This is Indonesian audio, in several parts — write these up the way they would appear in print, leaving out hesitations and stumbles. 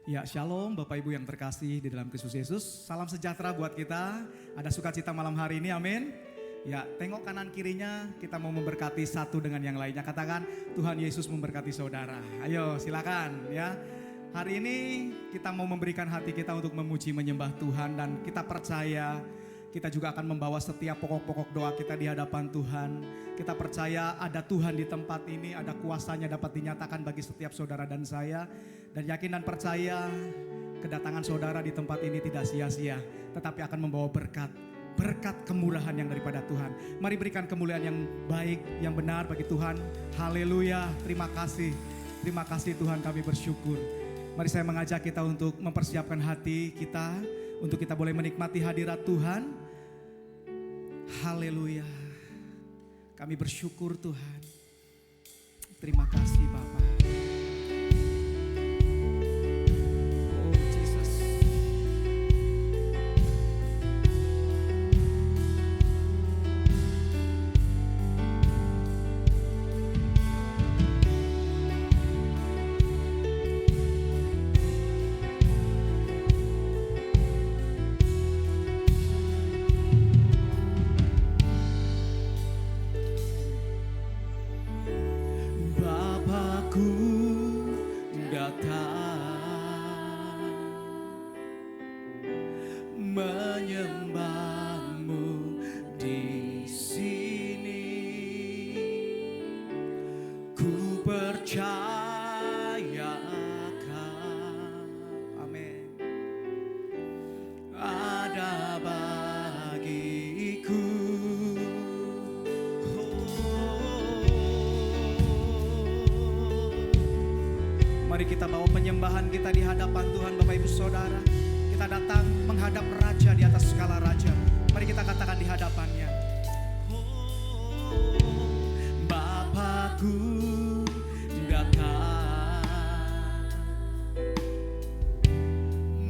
Ya, shalom Bapak Ibu yang terkasih di dalam Kristus Yesus. Salam sejahtera buat kita. Ada sukacita malam hari ini, amin. Ya, tengok kanan kirinya, kita mau memberkati satu dengan yang lainnya. Katakan, Tuhan Yesus memberkati saudara. Ayo, silakan ya. Hari ini kita mau memberikan hati kita untuk memuji menyembah Tuhan. Dan kita percaya kita juga akan membawa setiap pokok-pokok doa kita di hadapan Tuhan. Kita percaya ada Tuhan di tempat ini, ada kuasanya dapat dinyatakan bagi setiap saudara dan saya. Dan yakin dan percaya kedatangan saudara di tempat ini tidak sia-sia, tetapi akan membawa berkat kemurahan yang daripada Tuhan. Mari berikan kemuliaan yang baik, yang benar bagi Tuhan. Haleluya, terima kasih Tuhan, kami bersyukur. Mari saya mengajak kita untuk mempersiapkan hati kita, untuk kita boleh menikmati hadirat Tuhan. Haleluya, kami bersyukur Tuhan. Terima kasih Bapak. Mari kita bawa penyembahan kita di hadapan Tuhan, Bapak Ibu Saudara. Kita datang menghadap Raja di atas segala Raja. Mari kita katakan di hadapannya. Bapakku datang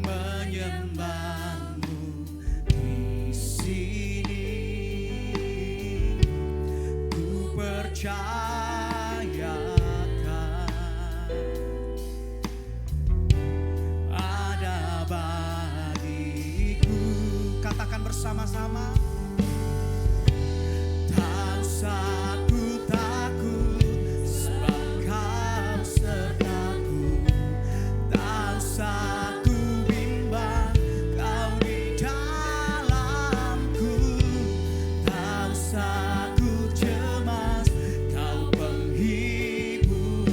menyembahmu di sini. Ku percaya bersama-sama. Tak usah ku takut, sebab Kau sertaku. Tak usah ku bimbang, Kau di dalamku. Tak usah ku cemas, Kau penghiburku.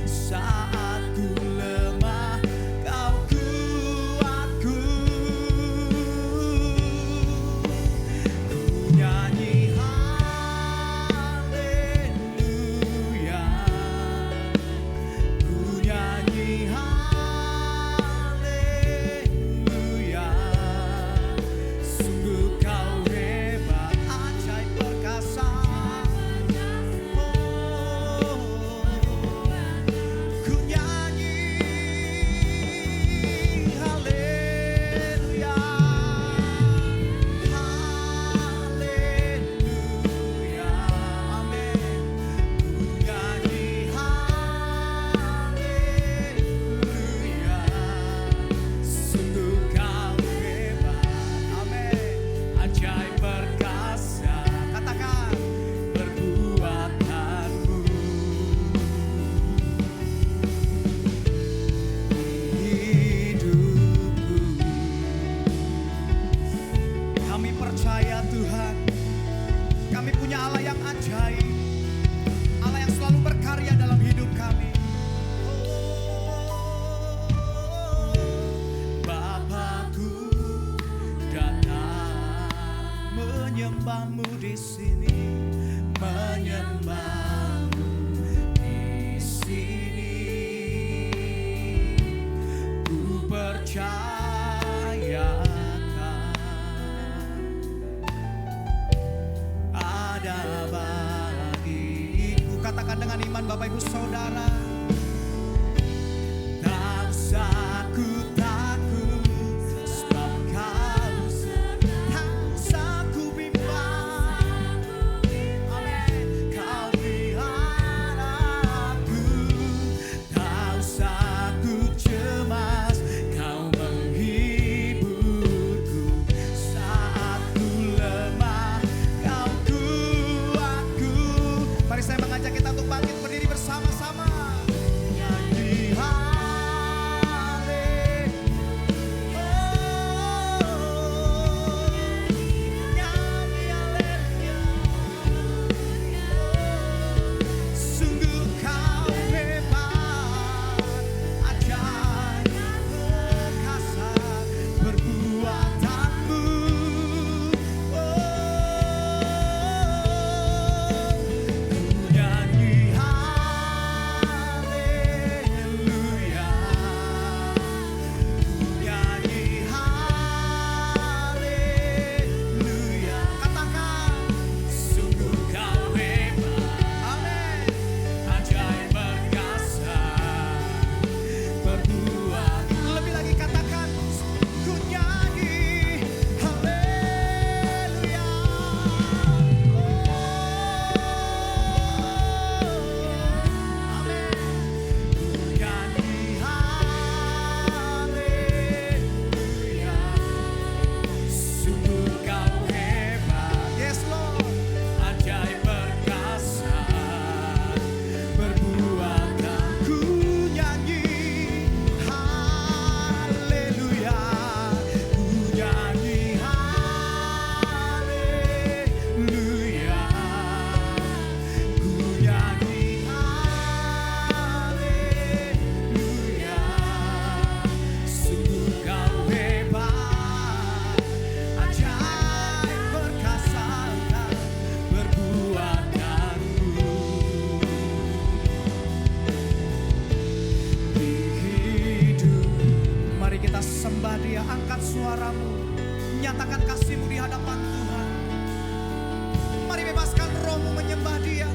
Saat ku lemah, Kau kuatku. Menyembahmu di sini, menyembahmu di sini. Ku percayakan ada bagiku. Katakan dengan iman Bapak Ibu Saudara. Tak usah ku takut, sebab Kau tak usah ku bimbang. Amin. Kau pelihara aku. Tak usah ku cemas. Sembah Dia, angkat suaramu, nyatakan kasih-Mu di hadapan Tuhan. Mari bebaskan rohmu menyembah Dia.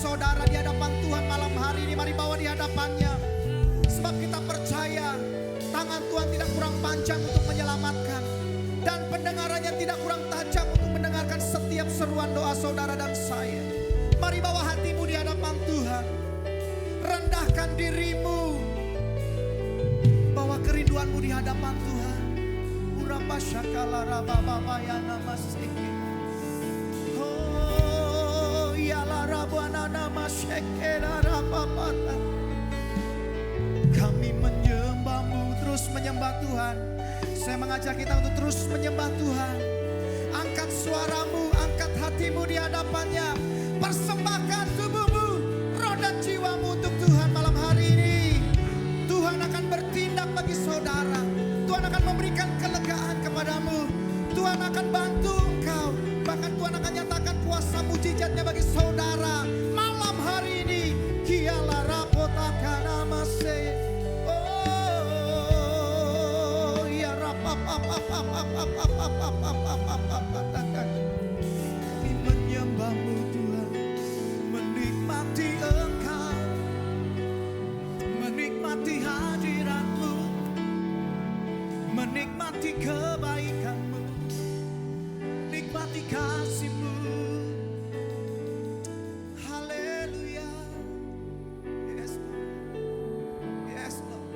Saudara di hadapan Tuhan malam hari ini, mari bawa di hadapannya. Sebab kita percaya tangan Tuhan tidak kurang panjang untuk menyelamatkan, dan pendengarannya tidak kurang tajam untuk mendengarkan setiap seruan doa saudara dan saya. Mari bawa hatimu di hadapan Tuhan, rendahkan dirimu, bawa kerinduanmu di hadapan Tuhan. Urapa syakala rababa yana masiki. Kami menyembah-Mu, terus menyembah Tuhan. Saya mengajak kita untuk terus menyembah Tuhan. Angkat suaramu, angkat hatimu di hadapannya. Persembahkan tubuhmu, roh dan jiwamu untuk Tuhan malam hari ini. Tuhan akan bertindak bagi saudara. Tuhan akan memberikan kelegaan kepadamu. Tuhan akan bantu engkau. Bahkan Tuhan akan nyatakan kuasa mujizatnya bagi saudara malam hari ini. Kiala rapotakana mase. Oh ya kami menyembah-Mu Tuhan, menikmati Engkau, menikmati hadirat-Mu, menikmati kebaikan-Mu, nikmati kasih-Mu. Haleluya. Yes Lord. Yes Lord.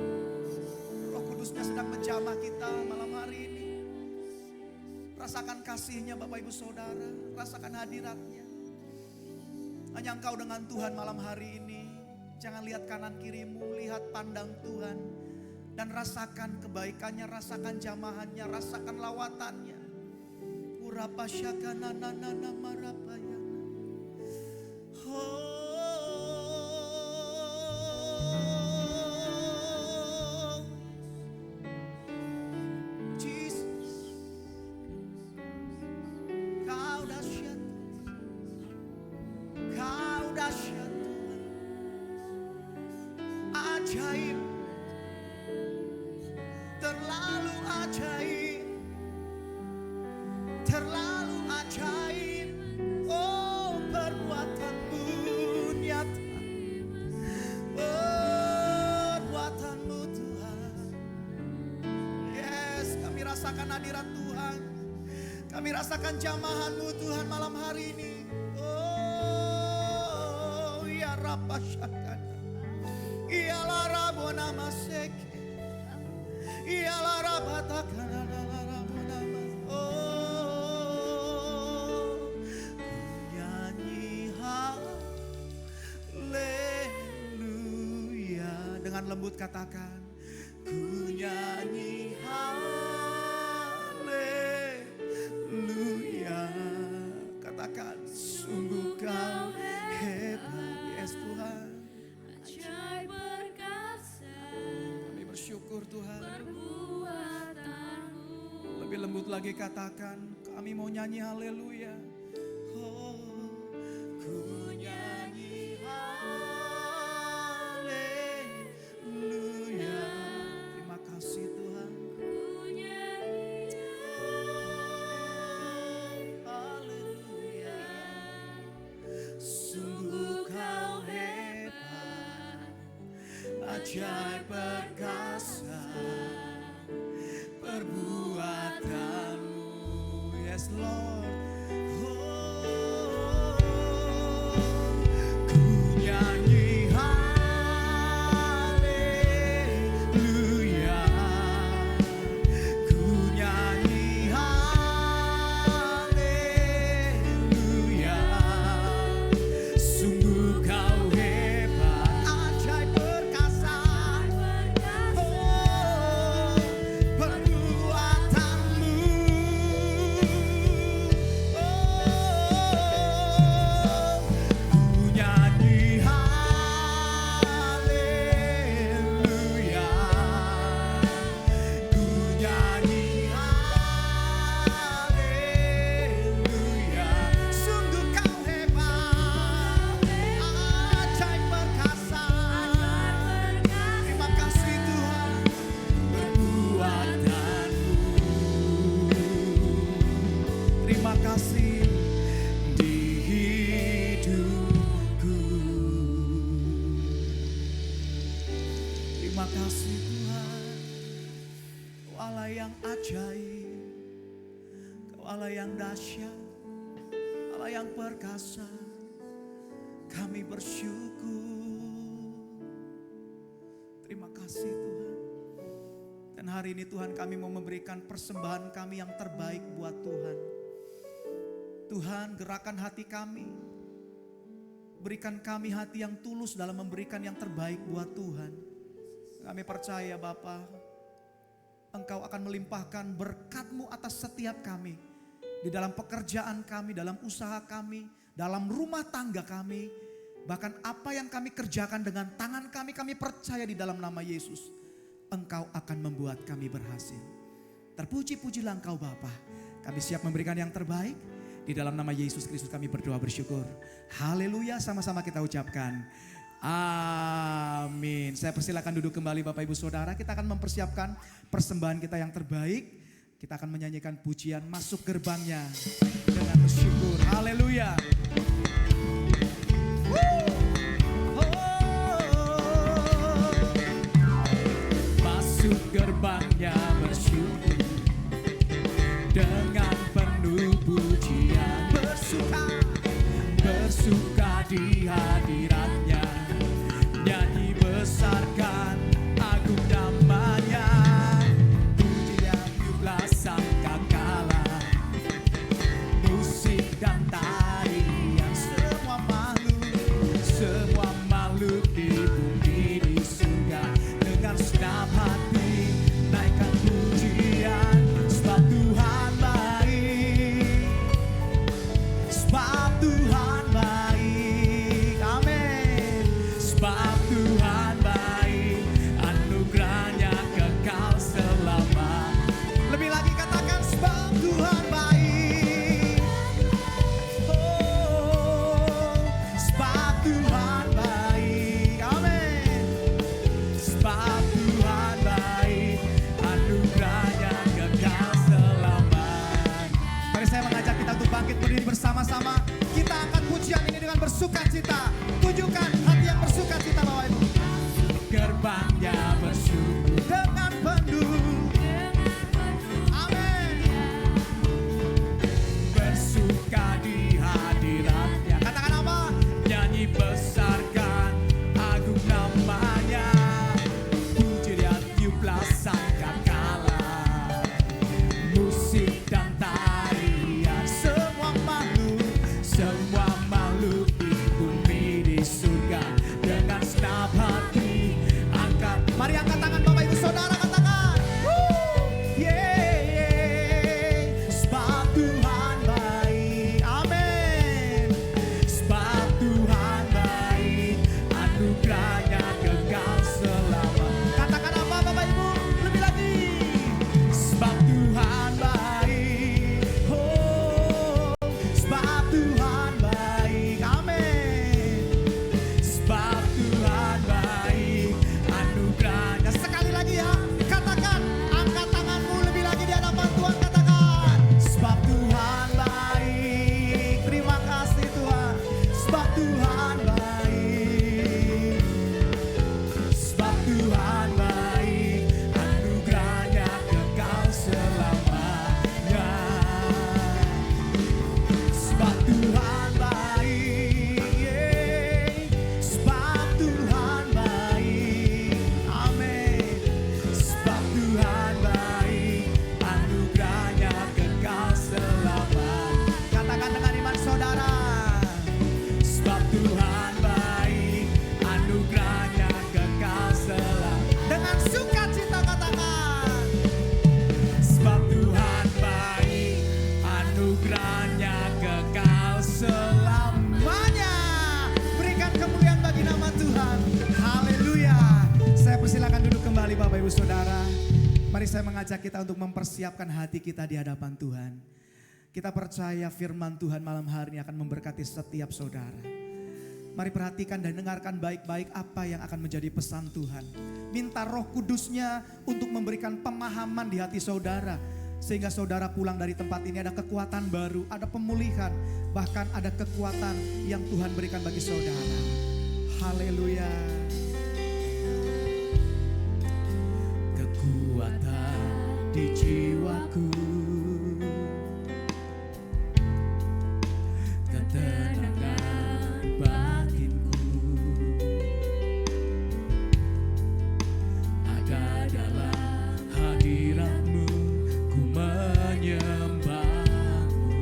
Roh Kudusnya sedang menjamah kita malam hari ini. Rasakan kasih-Nya Bapak Ibu Saudara, rasakan hadirat-Nya. Hanya engkau dengan Tuhan malam hari ini. Jangan lihat kanan kirimu, lihat pandang Tuhan. Dan rasakan kebaikannya, rasakan jamahannya, rasakan lawatannya. Urapa syakana nana marapaya. Oh Jesus, Kau dahsyat, Kau dahsyat Tuhan, ajaib, terlalu ajaib, terlalu ajaib. Oh perbuatan-Mu nyata, perbuatan-Mu Tuhan. Yes, kami rasakan hadirat Tuhan, kami rasakan jamahan-Mu Tuhan malam hari ini. Oh ya rapasyakan, ialah rabona maseke, ialah rabatakan. Dengan lembut katakan, ku nyanyi haleluya. Katakan, sungguh Kau hebat. Yes Tuhan, ajaib perkasa. Kami bersyukur bersyukur Tuhan. Lebih lembut lagi katakan, kami mau nyanyi haleluya. Oh, ku nyanyi haleluya. Terima kasih Tuhan. Haleluya. Sungguh kau hebat, ajaib perkasa perbuatanmu, yes Lord. Oh, ku nyanyi haleluya, ku nyanyi haleluya. Sungguh kau hebat, ajaib perkasa, oh, perbuatanmu. Oh, ku nyanyi haleluya, ku nyanyi haleluya. Sungguh kau hebat, ajaib perkasa. Terima kasih Tuhan, perbuatanmu. Terima kasih di hidupku. Terima kasih Tuhan, Kau Allah yang ajaib, Kau Allah yang dahsyat, Allah yang perkasa. Kami bersyukur. Terima kasih Tuhan. Dan hari ini Tuhan, kami mau memberikan persembahan kami yang terbaik buat Tuhan. Tuhan, gerakan hati kami. Berikan kami hati yang tulus dalam memberikan yang terbaik buat Tuhan. Kami percaya Bapa, Engkau akan melimpahkan berkat-Mu atas setiap kami. Di dalam pekerjaan kami, dalam usaha kami, dalam rumah tangga kami. Bahkan apa yang kami kerjakan dengan tangan kami percaya di dalam nama Yesus. Engkau akan membuat kami berhasil. Terpuji-pujilah Engkau Bapa. Kami siap memberikan yang terbaik. Di dalam nama Yesus Kristus kami berdoa bersyukur. Haleluya, sama-sama kita ucapkan. Amin. Saya persilakan duduk kembali Bapak Ibu Saudara. Kita akan mempersiapkan persembahan kita yang terbaik. Kita akan menyanyikan pujian masuk gerbangnya dengan bersyukur. Haleluya. Masuk gerbangnya bersyukur dengan penuh pujian, bersuka di hadiratnya, nyanyi besarkan agung namanya, pujian jublah sangkakala, musik dan tarian semua makhluk di bumi di surga dengan senang hati naikkan pujian, sebab Tuhan baik, sebab Tuhan baik, amin. Sebab Tuhan baik, anugerahnya kekal selama. Lebih lagi katakan sebab Tuhan baik, oh, sebab Tuhan baik, amin. Sebab Tuhan baik, anugerahnya kekal selamanya. Mari saya mengajak kita untuk bangkit berdiri bersama-sama. Kita angkat pujian ini dengan bersukacita. Tunjukkan hati yang bersukacita Bapak Ibu. Gerbangnya bersyukur dengan penuh, amin. Bersuka di hadiratnya. Katakan apa? Nyanyi besarkan agung namanya, pujian tiuplah sangkakala, musik dan tarian semua makhluk di bumi Mari saya mengajak kita untuk mempersiapkan hati kita di hadapan Tuhan. Kita percaya firman Tuhan malam hari ini akan memberkati setiap saudara. Mari perhatikan dan dengarkan baik-baik apa yang akan menjadi pesan Tuhan. Minta Roh Kudusnya untuk memberikan pemahaman di hati saudara. Sehingga saudara pulang dari tempat ini ada kekuatan baru, ada pemulihan. Bahkan ada kekuatan yang Tuhan berikan bagi saudara. Haleluya. Kekuatan di jiwaku, ketenangan batinku, ada dalam hadirat-Mu, ku menyembah-Mu.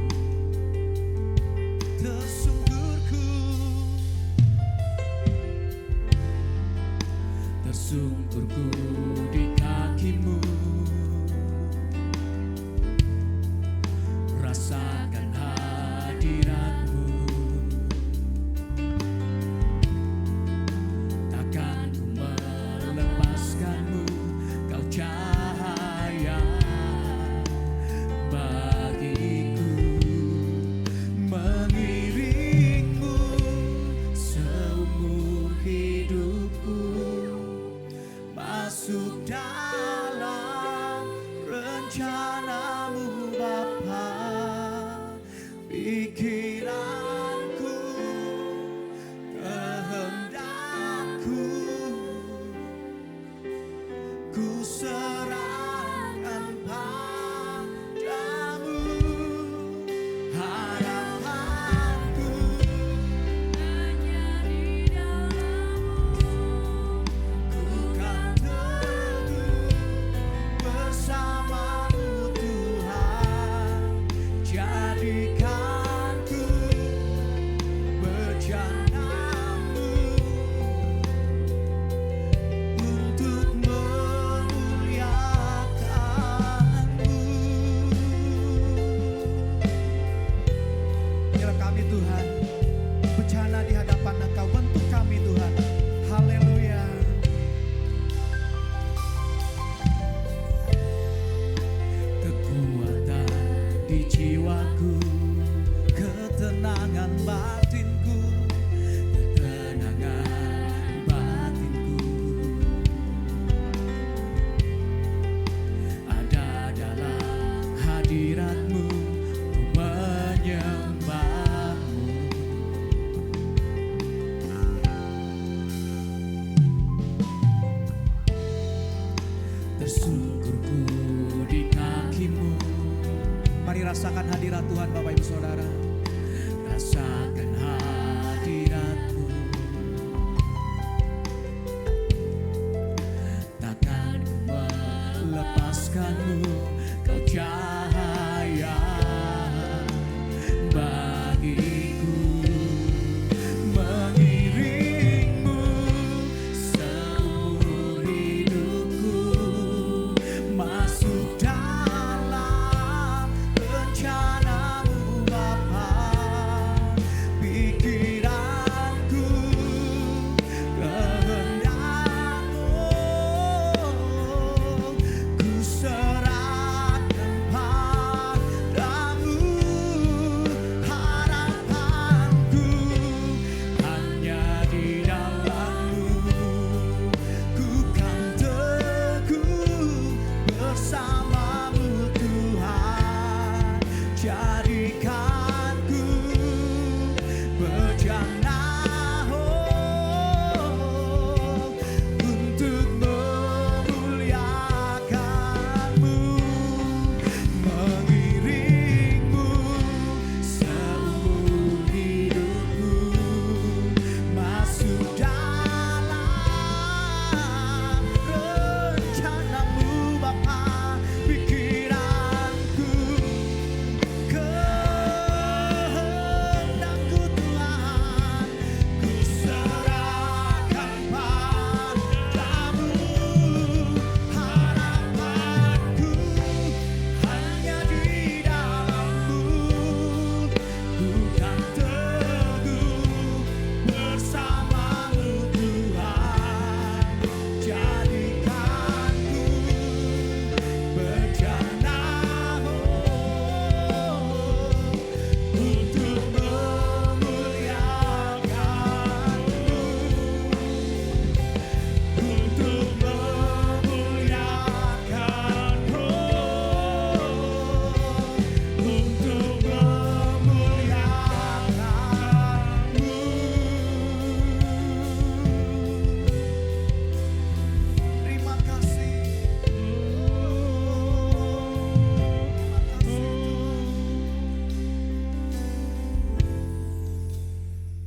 Tersungkurku, tersungkurku di kaki-Mu. Rasakan hadirat-Mu, takkan ku melepaskan-Mu. Kau cahaya bagiku, mengiring-Mu seumur hidupku, masuk dalam rencana-Mu Bapa. Pikiranku, kehendakku, ku serahkan padamu. Harapanku hanya di dalam-Mu, ku kan teguh bersama-Mu Tuhan. Jadikanku bejana-Mu untuk memuliakan-Mu. Biarlah kami Tuhan bejana di hadapan Engkau, bentuk kami Tuhan. Haleluya. Kekuatan di jiwaku, ketenangan batinku, ketenangan batinku, ada dalam hadirat-Mu, ku menyembah-Mu. Tersungkurku di kaki-Mu. Mari rasakan hadirat Tuhan Bapak Ibu Saudara. Rasakan hadirat-Mu, takkan ku melepaskan-Mu. Kau cahaya bagiku, mengiring-Mu seumur hidupku, masuk dalam rencana-Mu Bapa. Pikir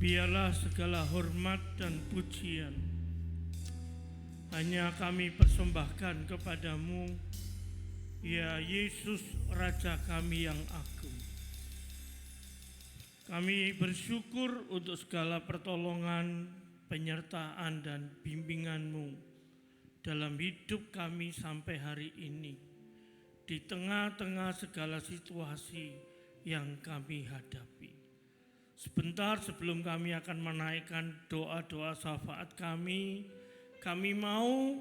Biarlah segala hormat dan pujian hanya kami persembahkan kepadamu, ya Yesus Raja kami yang agung. Kami bersyukur untuk segala pertolongan, penyertaan dan bimbingan-Mu dalam hidup kami sampai hari ini, di tengah-tengah segala situasi yang kami hadapi. Sebentar sebelum kami akan menaikkan doa-doa syafaat kami mau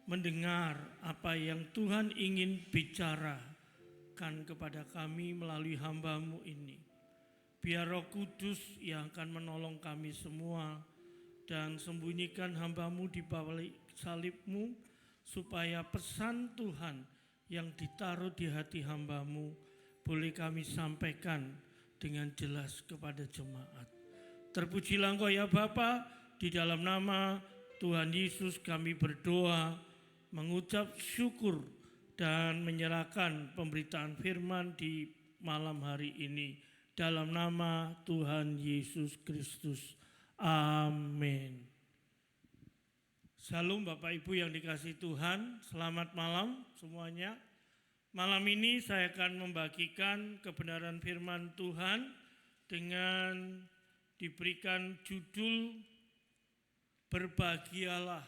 mendengar apa yang Tuhan ingin bicarakan kepada kami melalui hamba-Mu ini. Biar Roh Kudus yang akan menolong kami semua dan sembunyikan hamba-Mu di balik salib-Mu, supaya pesan Tuhan yang ditaruh di hati hamba-Mu boleh kami sampaikan dengan jelas kepada jemaat. Terpujilah Engkau ya Bapa, di dalam nama Tuhan Yesus kami berdoa, mengucap syukur dan menyerahkan pemberitaan firman di malam hari ini. Dalam nama Tuhan Yesus Kristus. Amin. Salam Bapak Ibu yang dikasihi Tuhan, selamat malam semuanya. Malam ini saya akan membagikan kebenaran firman Tuhan dengan diberikan judul Berbahagialah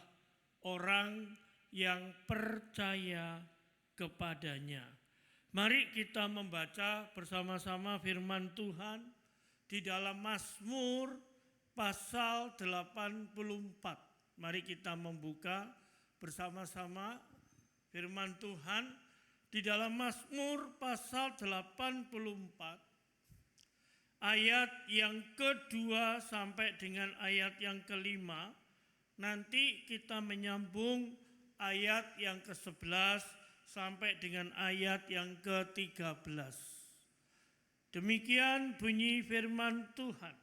orang yang percaya kepadanya. Mari kita membaca bersama-sama firman Tuhan di dalam Mazmur pasal 84. Mari kita membuka bersama-sama firman Tuhan di dalam Mazmur pasal 84 ayat yang kedua sampai dengan ayat yang kelima. Nanti kita menyambung ayat yang ke-11 sampai dengan ayat yang ke-13. Demikian bunyi firman Tuhan.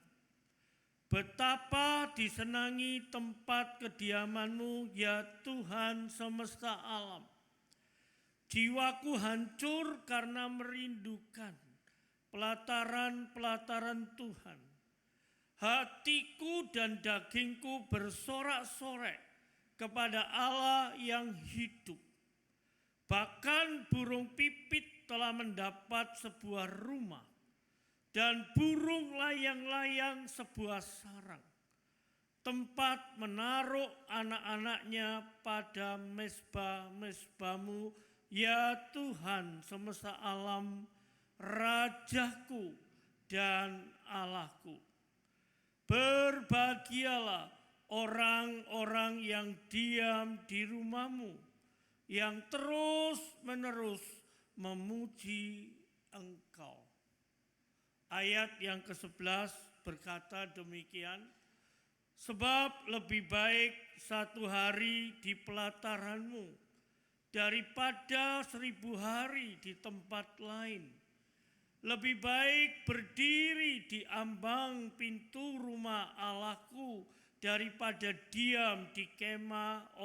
Betapa disenangi tempat kediaman-Mu ya Tuhan semesta alam. Jiwaku hancur karena merindukan pelataran-pelataran Tuhan. Hatiku dan dagingku bersorak-sorai kepada Allah yang hidup. Bahkan burung pipit telah mendapat sebuah rumah dan burung layang-layang sebuah sarang, tempat menaruh anak-anaknya pada mezbah-mezbah-Mu, ya Tuhan semesta alam, Rajaku dan Allahku. Berbahagialah orang-orang yang diam di rumah-Mu, yang terus-menerus memuji Engkau. Ayat yang ke-11 berkata demikian, sebab lebih baik satu hari di pelataran-Mu daripada 1000 hari di tempat lain. Lebih baik berdiri di ambang pintu rumah Allahku daripada diam di kemah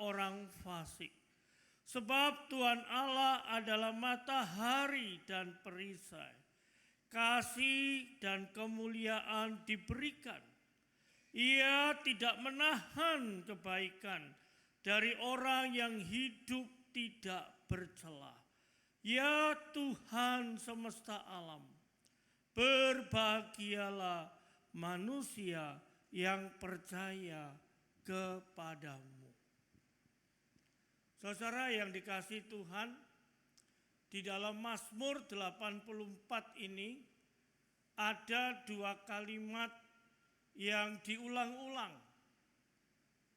orang fasik. Sebab Tuhan Allah adalah matahari dan perisai. Kasih dan kemuliaan diberikan. Ia tidak menahan kebaikan dari orang yang hidup tidak bercela. Ya Tuhan semesta alam, berbahagialah manusia yang percaya kepadamu. Saudara yang dikasihi Tuhan, di dalam Mazmur 84 ini ada 2 kalimat yang diulang-ulang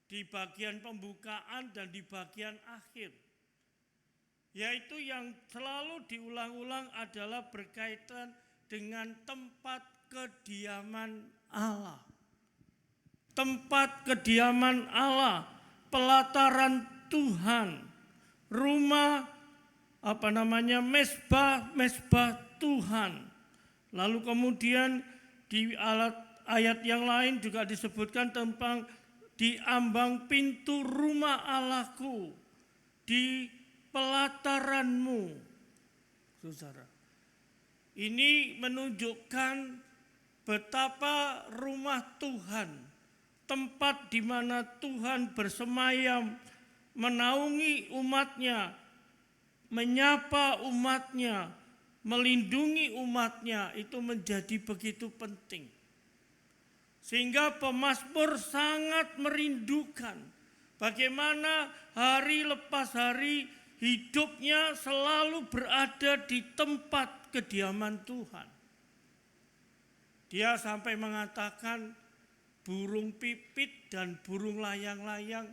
di bagian pembukaan dan di bagian akhir. Yaitu yang selalu diulang-ulang adalah berkaitan dengan tempat kediaman Allah. Tempat kediaman Allah, pelataran Tuhan, rumah mezbah Tuhan. Lalu kemudian di ayat yang lain juga disebutkan tentang di ambang pintu rumah Allahku, di pelataran-Mu. Saudara, Ini menunjukkan betapa rumah Tuhan, tempat di mana Tuhan bersemayam, menaungi umatnya, menyapa umatnya, melindungi umatnya, itu menjadi begitu penting. Sehingga pemazmur sangat merindukan bagaimana hari lepas hari hidupnya selalu berada di tempat kediaman Tuhan. Dia sampai mengatakan burung pipit dan burung layang-layang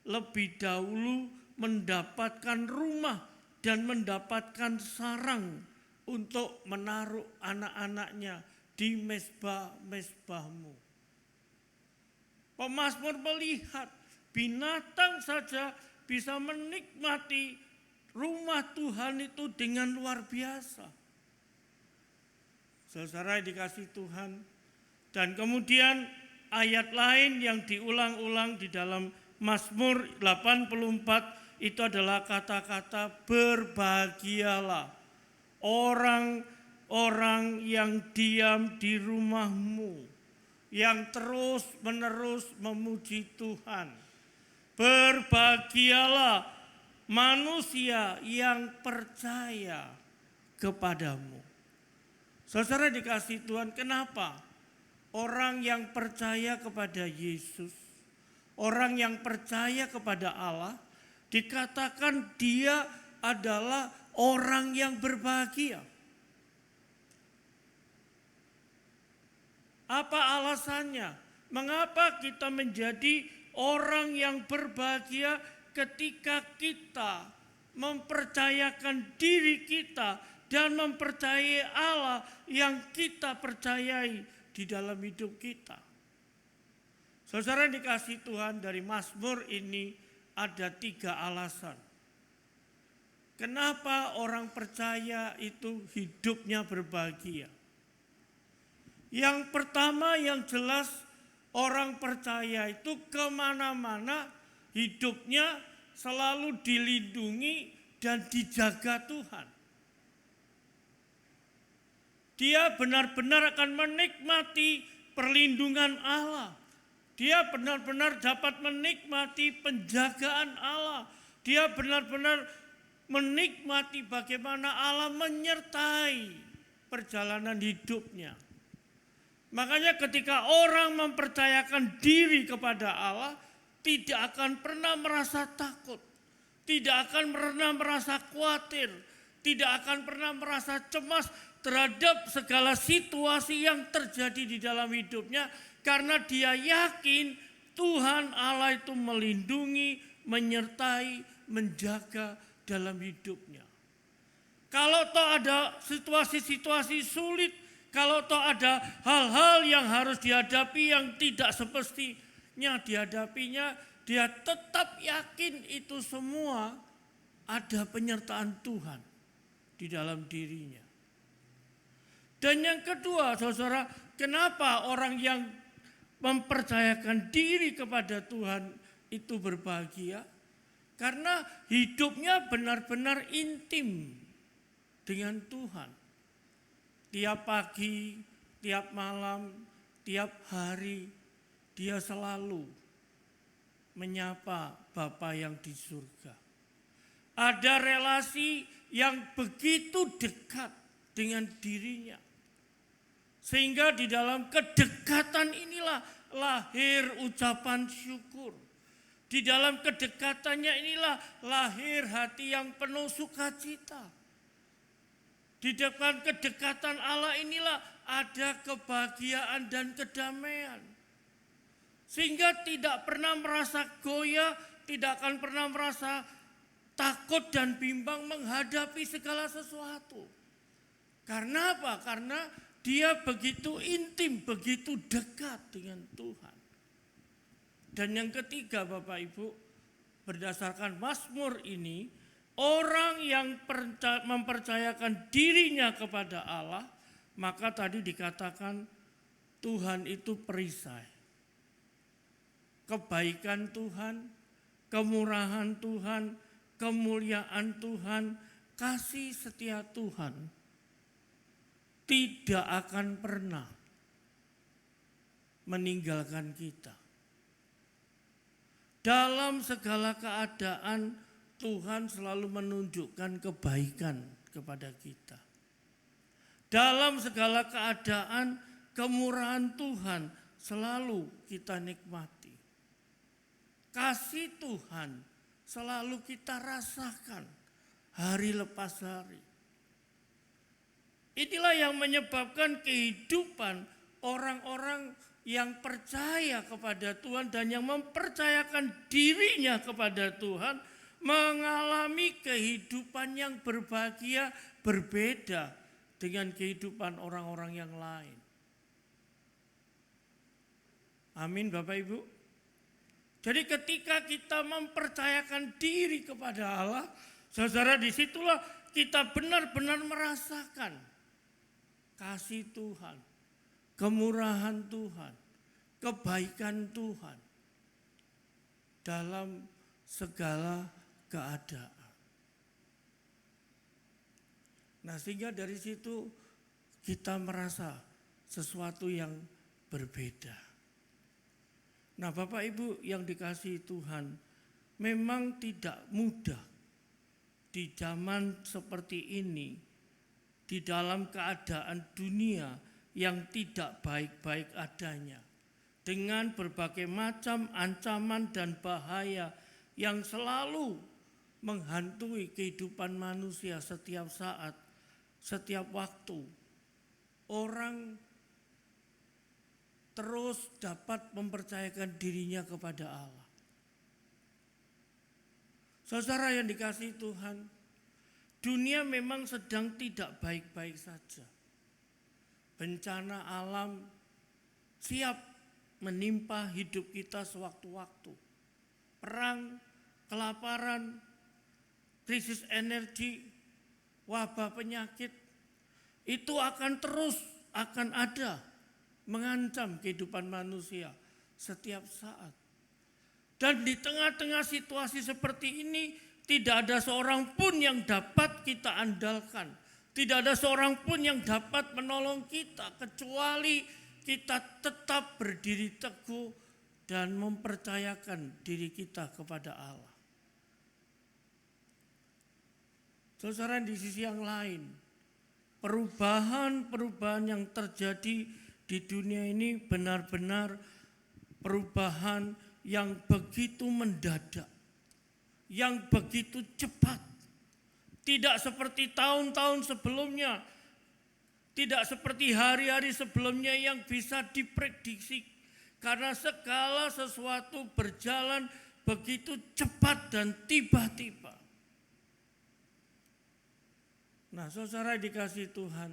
lebih dahulu mendapatkan rumah dan mendapatkan sarang untuk menaruh anak-anaknya di mezbah-mezbahmu. Pemazmur melihat binatang saja bisa menikmati rumah Tuhan itu dengan luar biasa. Saudara dikasih Tuhan. Dan kemudian ayat lain yang diulang-ulang di dalam Mazmur 84 itu adalah kata-kata berbahagialah orang-orang yang diam di rumahmu, yang terus-menerus memuji Tuhan. Berbahagialah manusia yang percaya kepadamu. Saudara dikasih Tuhan, kenapa? Orang yang percaya kepada Yesus, orang yang percaya kepada Allah, dikatakan dia adalah orang yang berbahagia. Apa alasannya? Mengapa kita menjadi orang yang berbahagia ketika kita mempercayakan diri kita dan mempercayai Allah yang kita percayai di dalam hidup kita? Saudara dikasih Tuhan, dari Mazmur ini ada 3 alasan. Kenapa orang percaya itu hidupnya berbahagia? Yang pertama yang jelas, orang percaya itu kemana-mana hidupnya selalu dilindungi dan dijaga Tuhan. Dia benar-benar akan menikmati perlindungan Allah. Dia benar-benar dapat menikmati penjagaan Allah. Dia benar-benar menikmati bagaimana Allah menyertai perjalanan hidupnya. Makanya ketika orang mempercayakan diri kepada Allah, tidak akan pernah merasa takut, tidak akan pernah merasa khawatir, tidak akan pernah merasa cemas terhadap segala situasi yang terjadi di dalam hidupnya, karena dia yakin Tuhan Allah itu melindungi, menyertai, menjaga dalam hidupnya. Kalau toh ada situasi-situasi sulit, kalau toh ada hal-hal yang harus dihadapi yang tidak semestinya dihadapinya, dia tetap yakin itu semua ada penyertaan Tuhan di dalam dirinya. Dan yang kedua, saudara, kenapa orang yang mempercayakan diri kepada Tuhan itu berbahagia? Karena hidupnya benar-benar intim dengan Tuhan. Tiap pagi, tiap malam, tiap hari, dia selalu menyapa Bapa yang di surga. Ada relasi yang begitu dekat dengan dirinya. Sehingga di dalam kedekatan inilah lahir ucapan syukur. Di dalam kedekatannya inilah lahir hati yang penuh sukacita. Di depan kedekatan Allah inilah ada kebahagiaan dan kedamaian. Sehingga tidak pernah merasa goyah, tidak akan pernah merasa takut dan bimbang menghadapi segala sesuatu. Karena apa? Karena dia begitu intim, begitu dekat dengan Tuhan. Dan yang ketiga Bapak Ibu, berdasarkan Mazmur ini, orang yang mempercayakan dirinya kepada Allah, maka tadi dikatakan Tuhan itu perisai. Kebaikan Tuhan, kemurahan Tuhan, kemuliaan Tuhan, kasih setia Tuhan tidak akan pernah meninggalkan kita. Dalam segala keadaan Tuhan selalu menunjukkan kebaikan kepada kita. Dalam segala keadaan kemurahan Tuhan selalu kita nikmati. Kasih Tuhan selalu kita rasakan hari lepas hari. Inilah yang menyebabkan kehidupan orang-orang yang percaya kepada Tuhan dan yang mempercayakan dirinya kepada Tuhan mengalami kehidupan yang berbahagia berbeda dengan kehidupan orang-orang yang lain. Amin Bapak Ibu. Jadi ketika kita mempercayakan diri kepada Allah, saudara, disitulah kita benar-benar merasakan kasih Tuhan, kemurahan Tuhan, kebaikan Tuhan dalam segala keadaan. Nah, sehingga dari situ kita merasa sesuatu yang berbeda. Nah, Bapak Ibu yang dikasihi Tuhan, memang tidak mudah di zaman seperti ini, di dalam keadaan dunia yang tidak baik-baik adanya, dengan berbagai macam ancaman dan bahaya yang selalu menghantui kehidupan manusia setiap saat, setiap waktu. Orang terus dapat mempercayakan dirinya kepada Allah. Saudara yang dikasihi Tuhan, dunia memang sedang tidak baik-baik saja. Bencana alam siap menimpa hidup kita sewaktu-waktu. Perang, kelaparan, krisis energi, wabah penyakit, itu akan terus akan ada mengancam kehidupan manusia setiap saat. Dan di tengah-tengah situasi seperti ini tidak ada seorang pun yang dapat kita andalkan. Tidak ada seorang pun yang dapat menolong kita kecuali kita tetap berdiri teguh dan mempercayakan diri kita kepada Allah. Saudara, di sisi yang lain, perubahan-perubahan yang terjadi di dunia ini benar-benar perubahan yang begitu mendadak, yang begitu cepat. Tidak seperti tahun-tahun sebelumnya, tidak seperti hari-hari sebelumnya yang bisa diprediksi. Karena segala sesuatu berjalan begitu cepat dan tiba-tiba. Nah, saudara dikasihi Tuhan,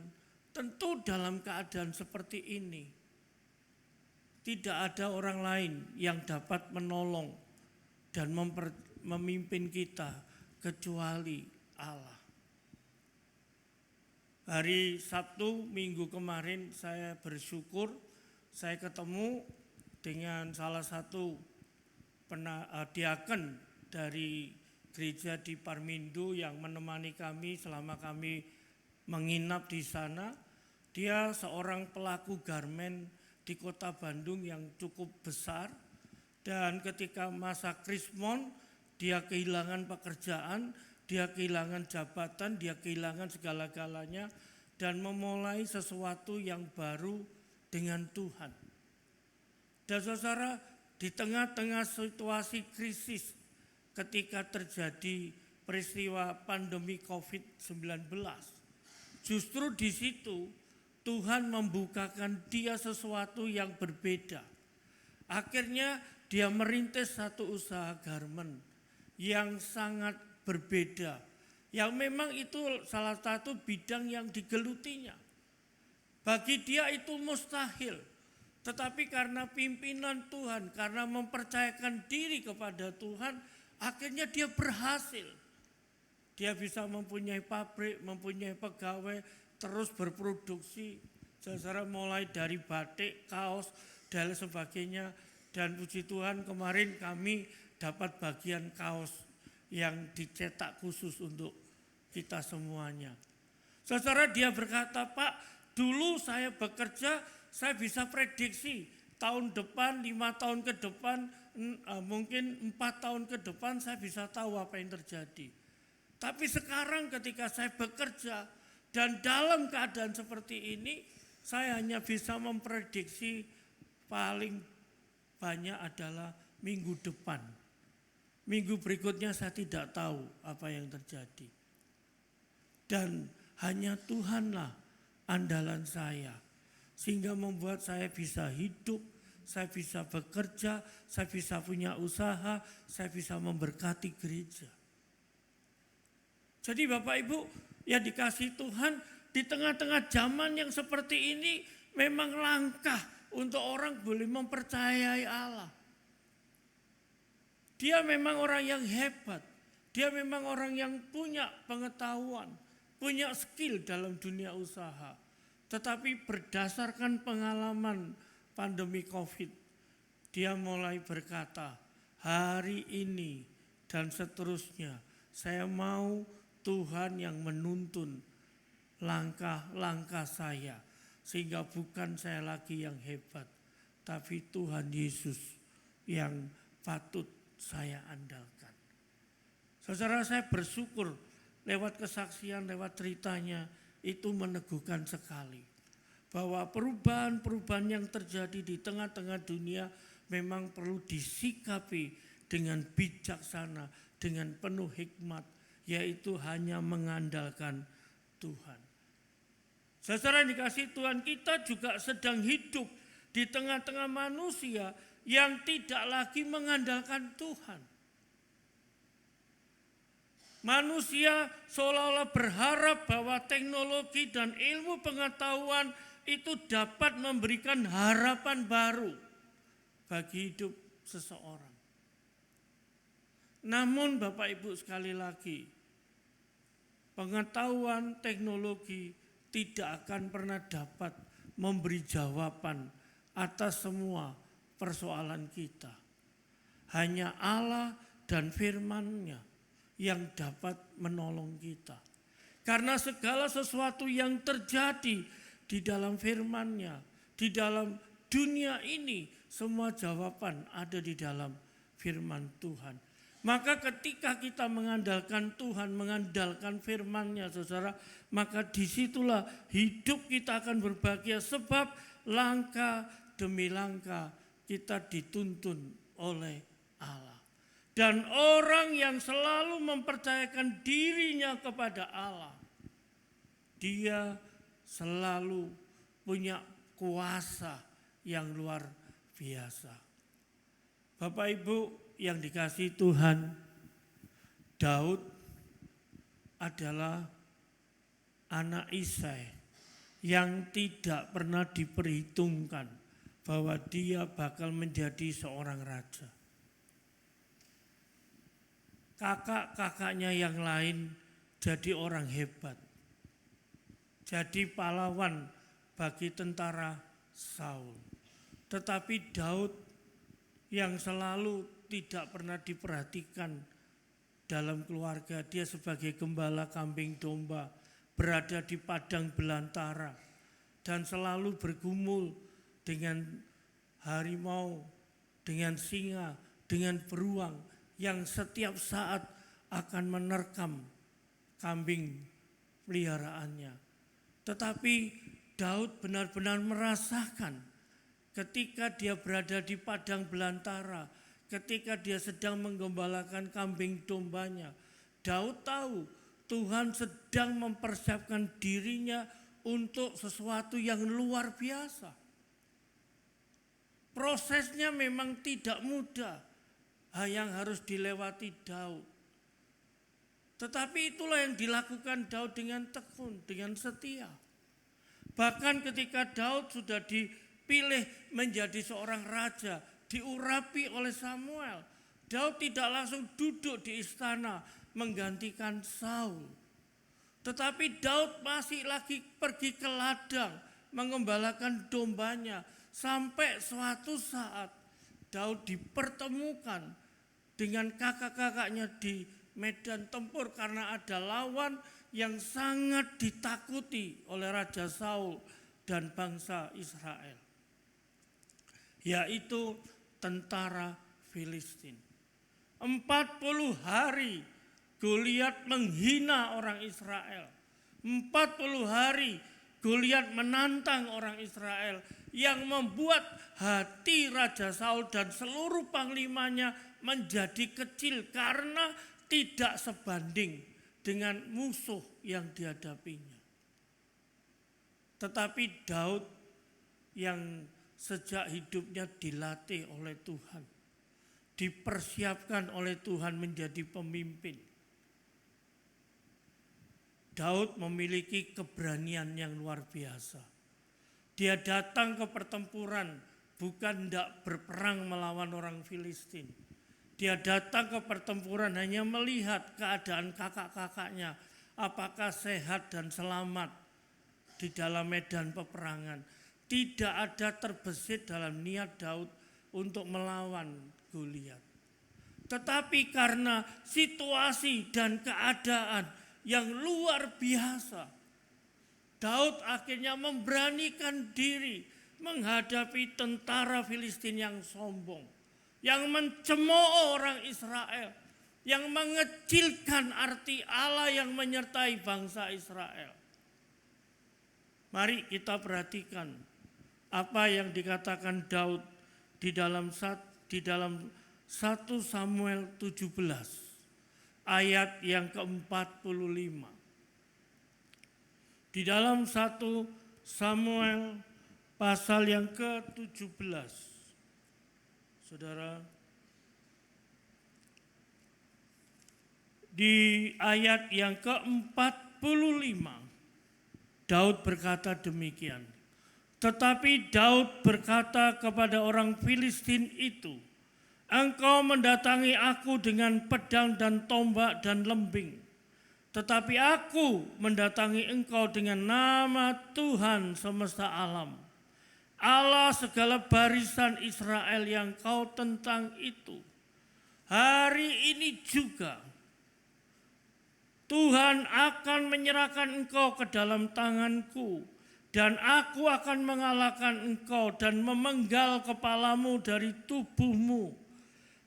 tentu dalam keadaan seperti ini tidak ada orang lain yang dapat menolong dan memimpin kita kecuali Allah. Hari Sabtu minggu kemarin saya bersyukur saya ketemu dengan salah satu diaken dari gereja di Parmindo yang menemani kami selama kami menginap di sana. Dia seorang pelaku garmen di kota Bandung yang cukup besar, dan ketika masa Krismon dia kehilangan pekerjaan, dia kehilangan jabatan, dia kehilangan segala-galanya dan memulai sesuatu yang baru dengan Tuhan. Dan saudara, di tengah-tengah situasi krisis ketika terjadi peristiwa pandemi COVID-19, justru di situ Tuhan membukakan dia sesuatu yang berbeda. Akhirnya dia merintis satu usaha garmen yang sangat berbeda. Yang memang itu salah satu bidang yang digelutinya. Bagi dia itu mustahil. Tetapi karena pimpinan Tuhan, karena mempercayakan diri kepada Tuhan, akhirnya dia berhasil. Dia bisa mempunyai pabrik, mempunyai pegawai, terus berproduksi, saudara, mulai dari batik, kaos, dan sebagainya. Dan puji Tuhan kemarin kami dapat bagian kaos yang dicetak khusus untuk kita semuanya. Saudara, dia berkata, Pak, Dulu saya bekerja, saya bisa prediksi tahun depan, 5 tahun ke depan, mungkin 4 tahun ke depan saya bisa tahu apa yang terjadi. Tapi sekarang ketika saya bekerja dan dalam keadaan seperti ini, saya hanya bisa memprediksi paling banyak adalah minggu depan. Minggu berikutnya saya tidak tahu apa yang terjadi. Dan hanya Tuhanlah andalan saya. Sehingga membuat saya bisa hidup, saya bisa bekerja, saya bisa punya usaha, saya bisa memberkati gereja. Jadi Bapak Ibu yang dikasih Tuhan, di tengah-tengah zaman yang seperti ini memang langkah untuk orang boleh mempercayai Allah. Dia memang orang yang hebat, dia memang orang yang punya pengetahuan, punya skill dalam dunia usaha. Tetapi berdasarkan pengalaman pandemi COVID, dia mulai berkata, hari ini dan seterusnya saya mau Tuhan yang menuntun langkah-langkah saya. Sehingga bukan saya lagi yang hebat, tapi Tuhan Yesus yang patut saya andalkan. Saudara, saya bersyukur lewat kesaksian, lewat ceritanya, itu meneguhkan sekali. Bahwa perubahan-perubahan yang terjadi di tengah-tengah dunia memang perlu disikapi dengan bijaksana, dengan penuh hikmat, yaitu hanya mengandalkan Tuhan. Saudara dikasih Tuhan, kita juga sedang hidup di tengah-tengah manusia yang tidak lagi mengandalkan Tuhan. Manusia seolah-olah berharap bahwa teknologi dan ilmu pengetahuan itu dapat memberikan harapan baru bagi hidup seseorang. Namun Bapak Ibu sekali lagi, pengetahuan teknologi tidak akan pernah dapat memberi jawaban atas semua persoalan kita. Hanya Allah dan firman-Nya yang dapat menolong kita. Karena segala sesuatu yang terjadi di dalam firman-Nya, di dalam dunia ini, semua jawaban ada di dalam firman Tuhan. Maka ketika kita mengandalkan Tuhan, mengandalkan firman-Nya, saudara, maka disitulah hidup kita akan berbahagia. Sebab langkah demi langkah kita dituntun oleh Allah. Dan orang yang selalu mempercayakan dirinya kepada Allah, dia selalu punya kuasa yang luar biasa. Bapak Ibu yang dikasihi Tuhan, Daud adalah anak Isai yang tidak pernah diperhitungkan bahwa dia bakal menjadi seorang raja. Kakak-kakaknya yang lain jadi orang hebat, jadi pahlawan bagi tentara Saul. Tetapi Daud yang selalu tidak pernah diperhatikan dalam keluarga, dia sebagai gembala kambing domba, berada di padang belantara dan selalu bergumul dengan harimau, dengan singa, dengan beruang yang setiap saat akan menerkam kambing peliharaannya. Tetapi Daud benar-benar merasakan ketika dia berada di padang belantara, ketika dia sedang menggembalakan kambing dombanya, Daud tahu Tuhan sedang mempersiapkan dirinya untuk sesuatu yang luar biasa. Prosesnya memang tidak mudah yang harus dilewati Daud. Tetapi itulah yang dilakukan Daud dengan tekun, dengan setia. Bahkan ketika Daud sudah dipilih menjadi seorang raja, diurapi oleh Samuel, Daud tidak langsung duduk di istana menggantikan Saul. Tetapi Daud masih lagi pergi ke ladang mengembalakan dombanya. Sampai suatu saat Daud dipertemukan dengan kakak-kakaknya di medan tempur karena ada lawan yang sangat ditakuti oleh Raja Saul, dan bangsa Israel, yaitu tentara Filistin. 40 hari Goliat menghina orang Israel. 40 hari Goliat menantang orang Israel, yang membuat hati Raja Saul dan seluruh panglimanya menjadi kecil karena tidak sebanding dengan musuh yang dihadapinya. Tetapi Daud yang sejak hidupnya dilatih oleh Tuhan, dipersiapkan oleh Tuhan menjadi pemimpin. Daud memiliki keberanian yang luar biasa. Dia datang ke pertempuran bukan hendak berperang melawan orang Filistin. Dia datang ke pertempuran hanya melihat keadaan kakak-kakaknya, apakah sehat dan selamat di dalam medan peperangan. Tidak ada terbesit dalam niat Daud untuk melawan Goliat. Tetapi karena situasi dan keadaan yang luar biasa, Daud akhirnya memberanikan diri menghadapi tentara Filistin yang sombong, yang mencemooh orang Israel, yang mengecilkan arti Allah yang menyertai bangsa Israel. Mari kita perhatikan apa yang dikatakan Daud di dalam 1 Samuel 17 ayat yang ke-45. Di dalam 1 Samuel pasal yang ke-17. Saudara, di ayat yang ke-45 Daud berkata demikian. Tetapi Daud berkata kepada orang Filistin itu, "Engkau mendatangi aku dengan pedang dan tombak dan lembing. Tetapi aku mendatangi engkau dengan nama Tuhan semesta alam, Allah segala barisan Israel yang kau tentang itu. Hari ini juga Tuhan akan menyerahkan engkau ke dalam tanganku, dan aku akan mengalahkan engkau dan memenggal kepalamu dari tubuhmu.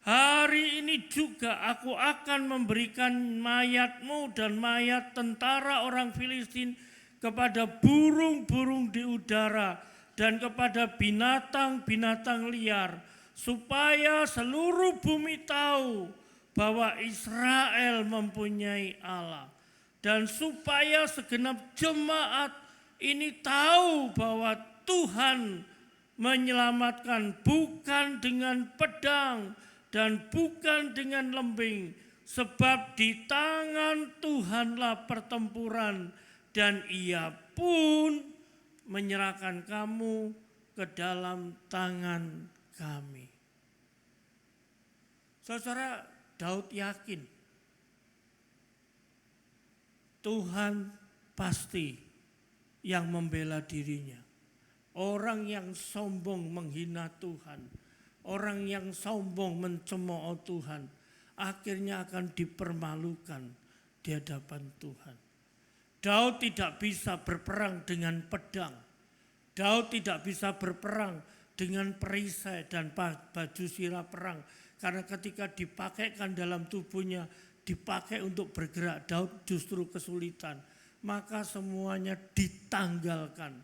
Hari ini juga aku akan memberikan mayatmu dan mayat tentara orang Filistin kepada burung-burung di udara dan kepada binatang-binatang liar, supaya seluruh bumi tahu bahwa Israel mempunyai Allah, dan supaya segenap jemaat ini tahu bahwa Tuhan menyelamatkan bukan dengan pedang dan bukan dengan lembing, sebab di tangan Tuhanlah pertempuran, dan Ia pun menyerahkan kamu ke dalam tangan kami." Saudara, Daud yakin Tuhan pasti yang membela dirinya. Orang yang sombong menghina Tuhan, orang yang sombong mencemooh Tuhan, akhirnya akan dipermalukan di hadapan Tuhan. Daud tidak bisa berperang dengan pedang. Daud tidak bisa berperang dengan perisai dan baju sirah perang. Karena ketika dipakaikan dalam tubuhnya, dipakai untuk bergerak, Daud justru kesulitan. Maka semuanya ditanggalkan.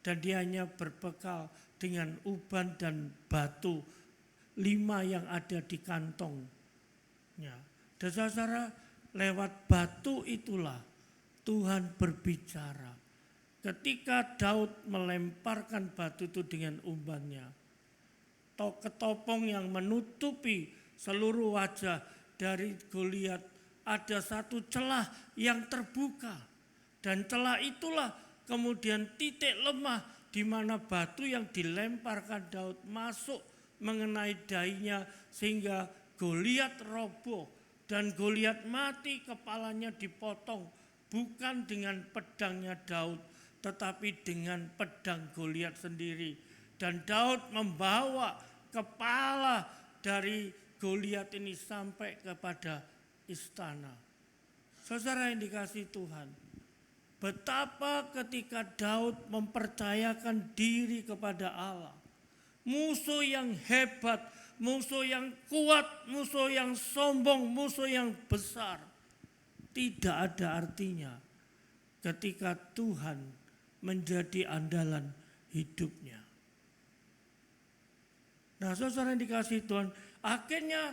Dan dia hanya berbekal dengan uban dan batu 5 yang ada di kantongnya. Dan saudara, lewat batu itulah Tuhan berbicara. Ketika Daud melemparkan batu itu dengan umbannya, ketopong yang menutupi seluruh wajah dari Goliat, ada satu celah yang terbuka. Dan celah itulah kemudian titik lemah di mana batu yang dilemparkan Daud masuk mengenai dahinya sehingga Goliat roboh dan Goliat mati, kepalanya dipotong bukan dengan pedangnya Daud tetapi dengan pedang Goliat sendiri. Dan Daud membawa kepala dari Goliat ini sampai kepada istana. Saudara yang dikasihi Tuhan, Betapa ketika Daud mempercayakan diri kepada Allah. Musuh yang hebat, musuh yang kuat, musuh yang sombong, musuh yang besar. Tidak ada artinya ketika Tuhan menjadi andalan hidupnya. Nah, saudara yang dikasihi Tuhan, akhirnya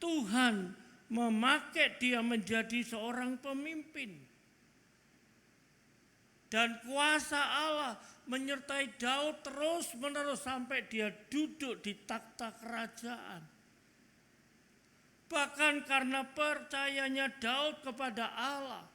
Tuhan memakai dia menjadi seorang pemimpin. Dan kuasa Allah menyertai Daud terus-menerus sampai dia duduk di takhta kerajaan. Bahkan karena percayanya Daud kepada Allah,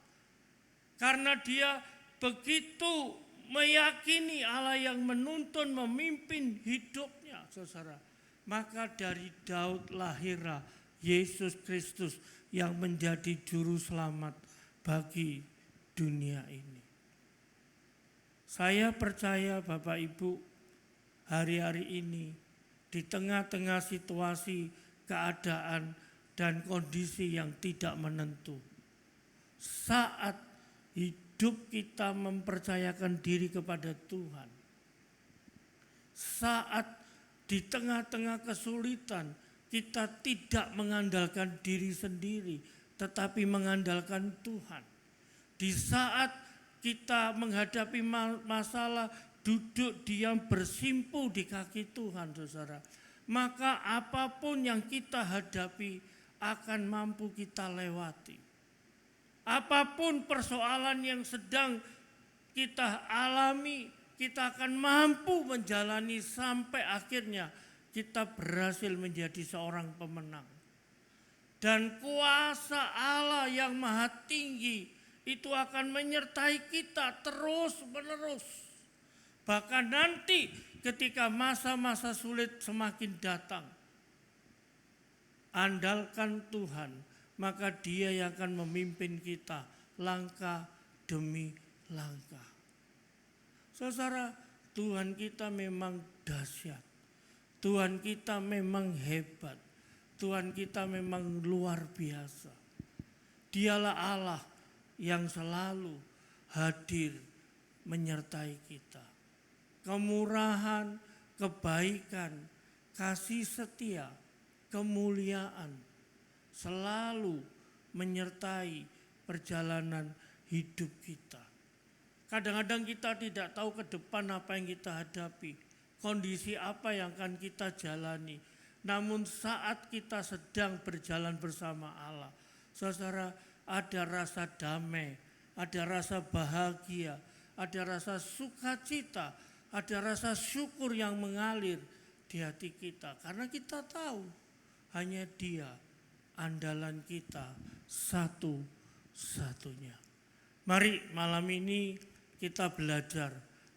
karena dia begitu meyakini Allah yang menuntun, memimpin hidupnya, saudara. Maka dari Daud lahirlah Yesus Kristus yang menjadi juru selamat bagi dunia ini. Saya percaya Bapak Ibu, hari-hari ini di tengah-tengah situasi, keadaan, dan kondisi yang tidak menentu, saat hidup kita mempercayakan diri kepada Tuhan, saat di tengah-tengah kesulitan kita tidak mengandalkan diri sendiri, tetapi mengandalkan Tuhan. Di saat kita menghadapi masalah, duduk diam bersimpu di kaki Tuhan, saudara. Maka apapun yang kita hadapi akan mampu kita lewati. Apapun persoalan yang sedang kita alami, kita akan mampu menjalani sampai akhirnya kita berhasil menjadi seorang pemenang. Dan kuasa Allah yang maha tinggi itu akan menyertai kita terus menerus. Bahkan nanti ketika masa-masa sulit semakin datang, andalkan Tuhan, maka Dia yang akan memimpin kita langkah demi langkah. Saudara, Tuhan kita memang dahsyat. Tuhan kita memang hebat. Tuhan kita memang luar biasa. Dialah Allah yang selalu hadir menyertai kita. Kemurahan, kebaikan, kasih setia, kemuliaan selalu menyertai perjalanan hidup kita. Kadang-kadang kita tidak tahu ke depan apa yang kita hadapi, kondisi apa yang akan kita jalani. Namun saat kita sedang berjalan bersama Allah, saudara, ada rasa damai, ada rasa bahagia, ada rasa sukacita, ada rasa syukur yang mengalir di hati kita. Karena kita tahu hanya Dia andalan kita satu-satunya. Mari malam ini kita belajar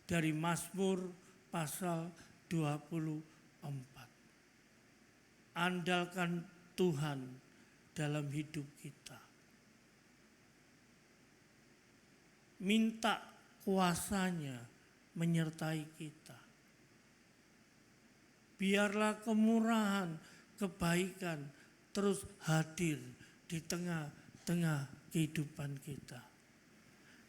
dari Mazmur pasal 24. Andalkan Tuhan dalam hidup kita. Minta kuasanya menyertai kita. Biarlah kemurahan, kebaikan terus hadir di tengah-tengah kehidupan kita.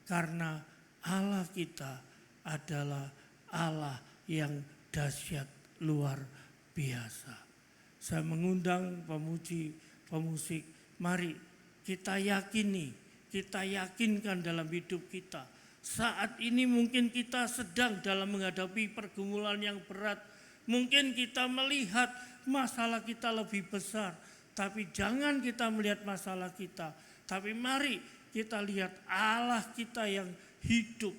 Karena Allah kita adalah Allah yang dahsyat luar biasa. Saya mengundang pemuji, pemusik, mari kita yakini, kita yakinkan dalam hidup kita. Saat ini mungkin kita sedang dalam menghadapi pergumulan yang berat. Mungkin kita melihat masalah kita lebih besar. Tapi jangan kita melihat masalah kita. Tapi mari kita lihat Allah kita yang hidup.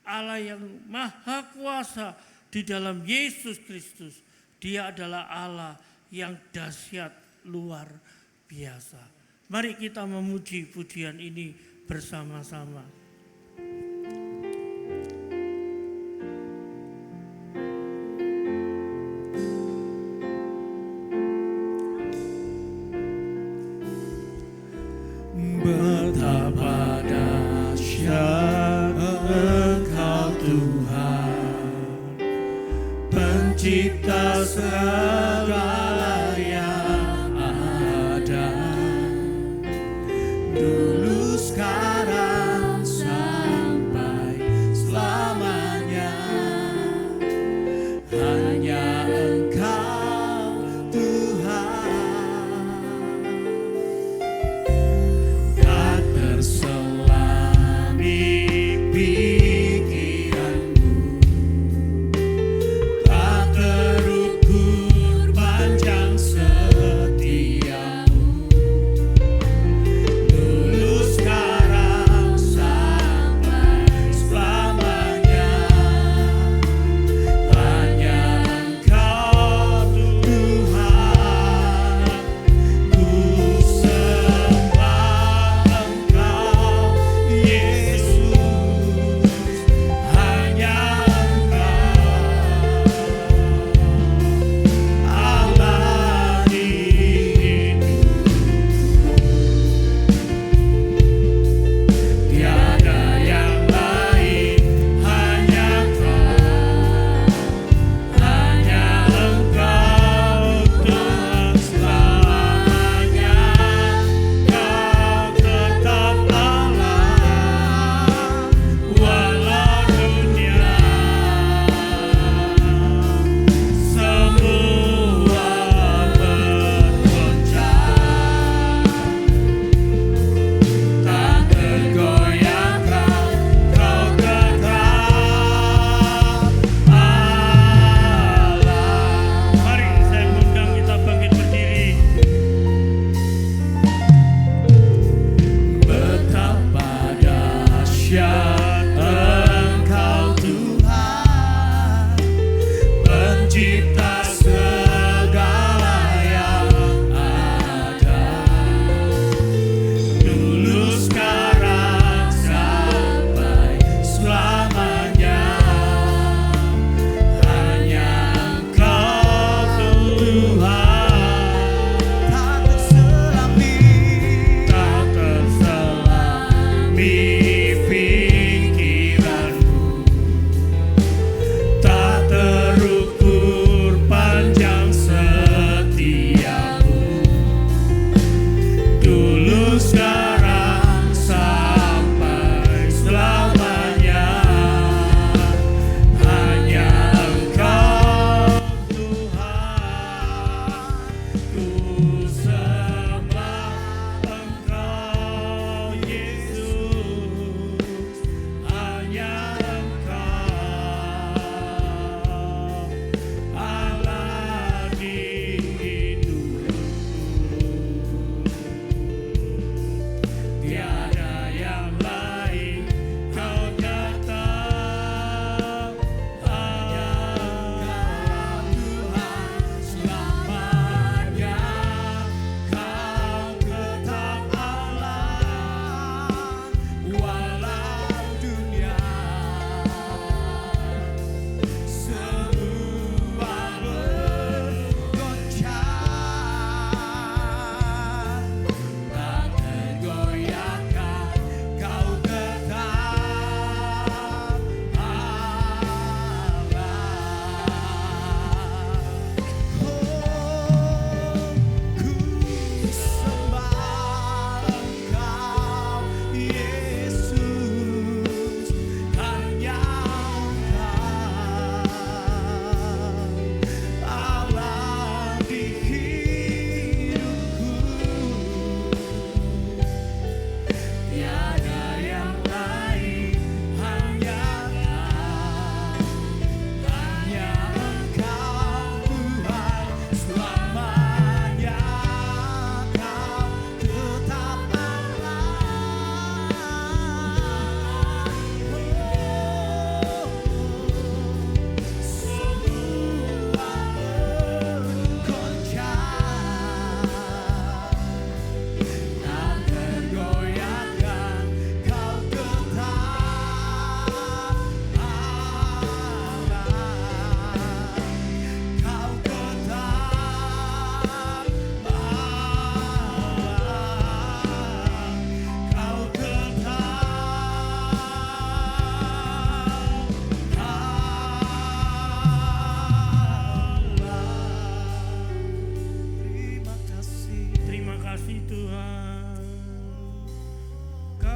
Allah yang maha kuasa di dalam Yesus Kristus. Dia adalah Allah yang dahsyat luar biasa. Mari kita memuji pujian ini bersama-sama. Betapa dahsyat Engkau Tuhan, pencipta segala yang ada, dulu sekarang sampai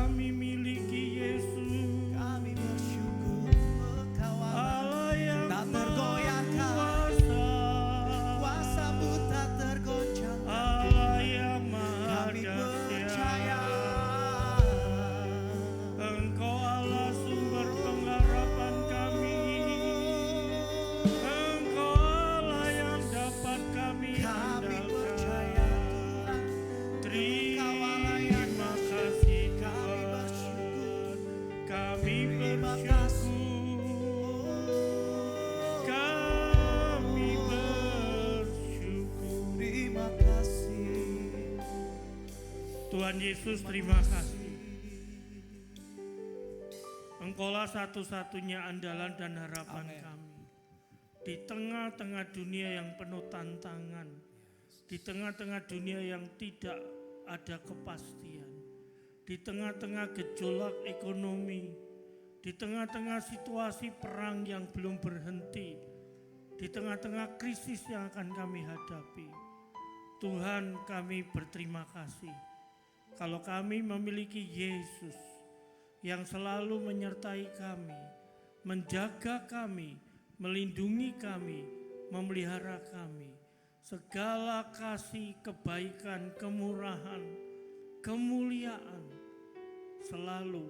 kami miliki Yesus. Kami bersyukur Engkau Allah yang tak tergoyahkan, kuasa, kuasa-Mu tak tergoncangkan. Allah yang maha Kami percaya dahsyat. Engkau Allah sumber pengharapan kami. Engkau Allah yang dapat kami Kami andalkan. percaya Tuhan, Terima kasih kami Tuhan. bersyukur. Kami Terima bersyukur. Kami bersyukur. Terima kasih. Tuhan Yesus, terima kasih. Engkaulah satu-satunya andalan dan harapan Amin. kami. Di tengah-tengah dunia yang penuh tantangan, di tengah-tengah dunia yang tidak ada kepastian, di tengah-tengah gejolak ekonomi, di tengah-tengah situasi perang yang belum berhenti, di tengah-tengah krisis yang akan kami hadapi, Tuhan, kami berterima kasih kalau kami memiliki Yesus yang selalu menyertai kami, menjaga kami, melindungi kami, memelihara kami. Segala kasih, kebaikan, kemurahan, kemuliaan selalu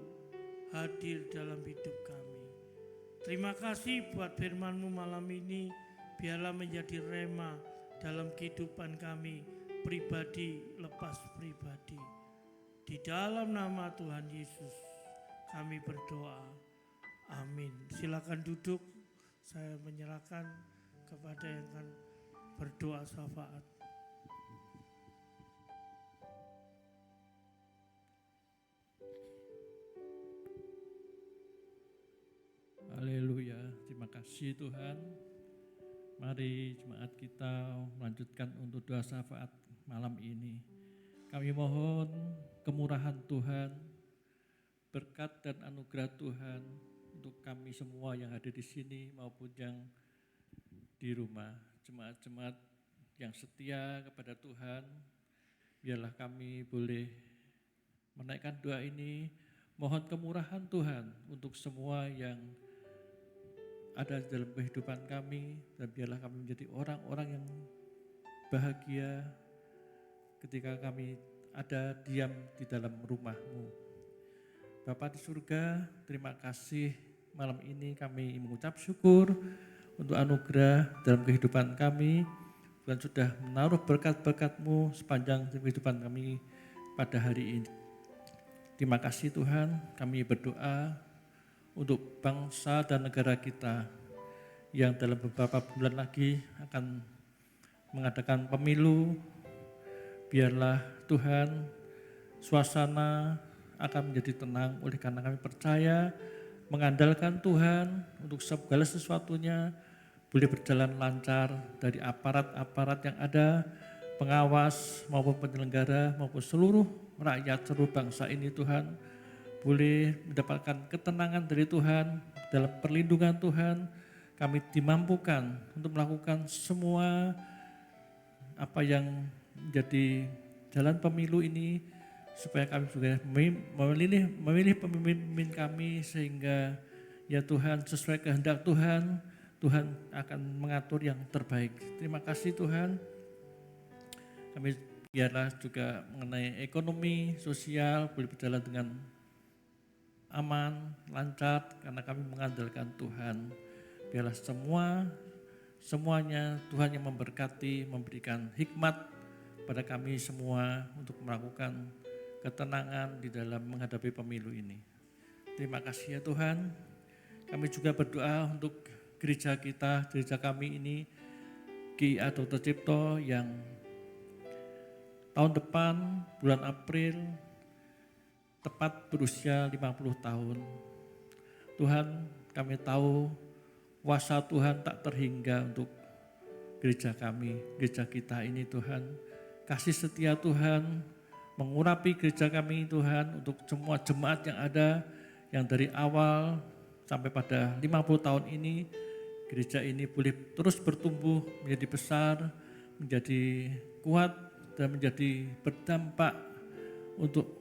hadir dalam hidup kami. Terima kasih buat firman-Mu malam ini, biarlah menjadi rema dalam kehidupan kami, pribadi lepas pribadi. Di dalam nama Tuhan Yesus kami berdoa. Amin. Silakan duduk. Saya menyerahkan kepada yang akan berdoa syafaat. Haleluya, terima kasih Tuhan. Mari jemaat kita melanjutkan untuk doa syafaat malam ini. Kami mohon kemurahan Tuhan, berkat dan anugerah Tuhan untuk kami semua yang ada di sini maupun yang di rumah. Jemaat-jemaat yang setia kepada Tuhan, biarlah kami boleh menaikkan doa ini. Mohon kemurahan Tuhan untuk semua yang ada dalam kehidupan kami, dan biarlah kami menjadi orang-orang yang bahagia ketika kami ada diam di dalam rumah-Mu. Bapa di surga, terima kasih malam ini kami mengucap syukur untuk anugerah dalam kehidupan kami. Tuhan sudah menaruh berkat-berkat-Mu sepanjang kehidupan kami pada hari ini. Terima kasih Tuhan, kami berdoa untuk bangsa dan negara kita yang dalam beberapa bulan lagi akan mengadakan pemilu. Biarlah Tuhan suasana akan menjadi tenang oleh karena kami percaya mengandalkan Tuhan untuk segala sesuatunya boleh berjalan lancar dari aparat-aparat yang ada, pengawas maupun penyelenggara maupun seluruh rakyat, seluruh bangsa ini Tuhan boleh mendapatkan ketenangan dari Tuhan, dalam perlindungan Tuhan kami dimampukan untuk melakukan semua apa yang menjadi jalan pemilu ini, supaya kami juga memilih pemimpin kami sehingga ya Tuhan sesuai kehendak Tuhan, Tuhan akan mengatur yang terbaik. Terima kasih Tuhan. Kami biarlah juga mengenai ekonomi, sosial boleh berjalan dengan aman, lancar karena kami mengandalkan Tuhan. Biarlah semuanya Tuhan yang memberkati, memberikan hikmat pada kami semua untuk melakukan ketenangan di dalam menghadapi pemilu ini. Terima kasih ya Tuhan. Kami juga berdoa untuk gereja kita, gereja kami ini, GIA Dr. Cipto yang tahun depan bulan April tepat berusia 50 tahun. Tuhan, kami tahu kuasa Tuhan tak terhingga untuk gereja kami, gereja kita ini Tuhan. Kasih setia Tuhan mengurapi gereja kami Tuhan untuk semua jemaat yang ada, yang dari awal sampai pada 50 tahun ini, gereja ini boleh terus bertumbuh menjadi besar, menjadi kuat dan menjadi berdampak untuk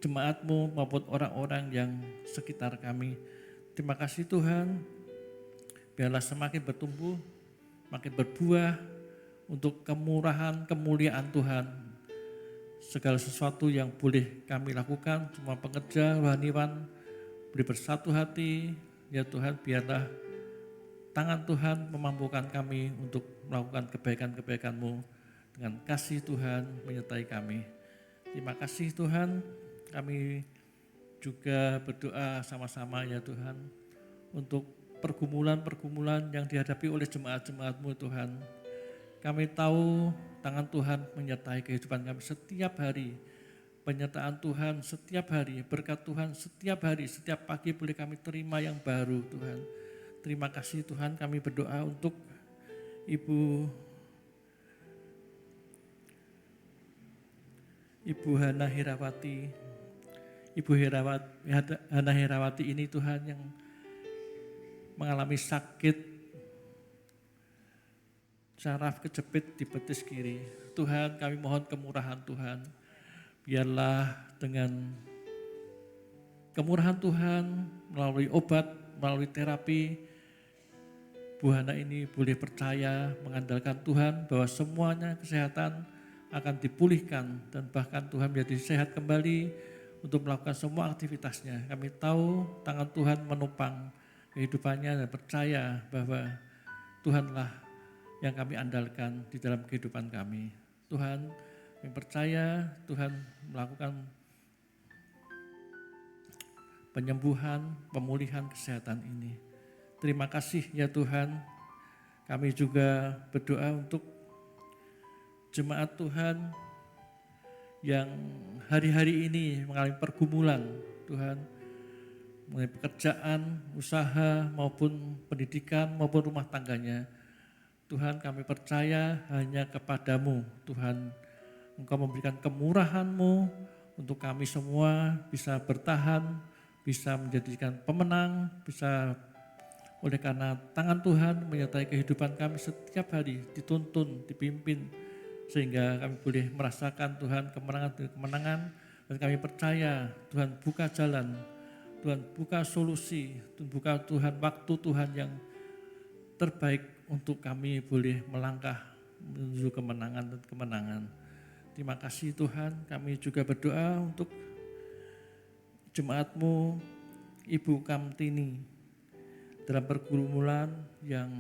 jemaat-Mu maupun orang-orang yang sekitar kami. Terima kasih Tuhan, biarlah semakin bertumbuh, makin berbuah untuk kemurahan, kemuliaan Tuhan. Segala sesuatu yang boleh kami lakukan, semua pengerja rohaniwan boleh bersatu hati. Ya Tuhan, biarlah tangan Tuhan memampukan kami untuk melakukan kebaikan-kebaikan-Mu dengan kasih Tuhan menyertai kami. Terima kasih Tuhan, kami juga berdoa sama-sama ya Tuhan untuk pergumulan-pergumulan yang dihadapi oleh jemaat-jemaat-Mu Tuhan. Kami tahu tangan Tuhan menyertai kehidupan kami setiap hari. Penyertaan Tuhan setiap hari, berkat Tuhan setiap hari, setiap pagi boleh kami terima yang baru Tuhan. Terima kasih Tuhan, kami berdoa untuk Ibu Hana Herawati. Ibu Hana Herawati ini Tuhan yang mengalami sakit saraf kejepit di betis kiri. Tuhan, kami mohon kemurahan Tuhan. Biarlah dengan kemurahan Tuhan melalui obat, melalui terapi, Bu Hana ini boleh percaya, mengandalkan Tuhan bahwa semuanya kesehatan akan dipulihkan dan bahkan Tuhan menjadi sehat kembali untuk melakukan semua aktivitasnya. Kami tahu tangan Tuhan menopang kehidupannya dan percaya bahwa Tuhanlah yang kami andalkan di dalam kehidupan kami. Tuhan, kami percaya Tuhan melakukan penyembuhan, pemulihan kesehatan ini. Terima kasih ya Tuhan. Kami juga berdoa untuk jemaat Tuhan yang hari-hari ini mengalami pergumulan Tuhan, mengenai pekerjaan, usaha maupun pendidikan maupun rumah tangganya. Tuhan, kami percaya hanya kepadamu Tuhan. Engkau memberikan kemurahan-Mu untuk kami semua bisa bertahan, bisa menjadikan pemenang, bisa oleh karena tangan Tuhan menyertai kehidupan kami setiap hari, dituntun, dipimpin, sehingga kami boleh merasakan Tuhan kemenangan demi kemenangan, dan kami percaya Tuhan buka jalan, Tuhan buka solusi, buka Tuhan waktu Tuhan yang terbaik untuk kami boleh melangkah menuju kemenangan dan kemenangan. Terima kasih Tuhan, kami juga berdoa untuk jemaat-Mu Ibu Kamtini dalam pergumulan yang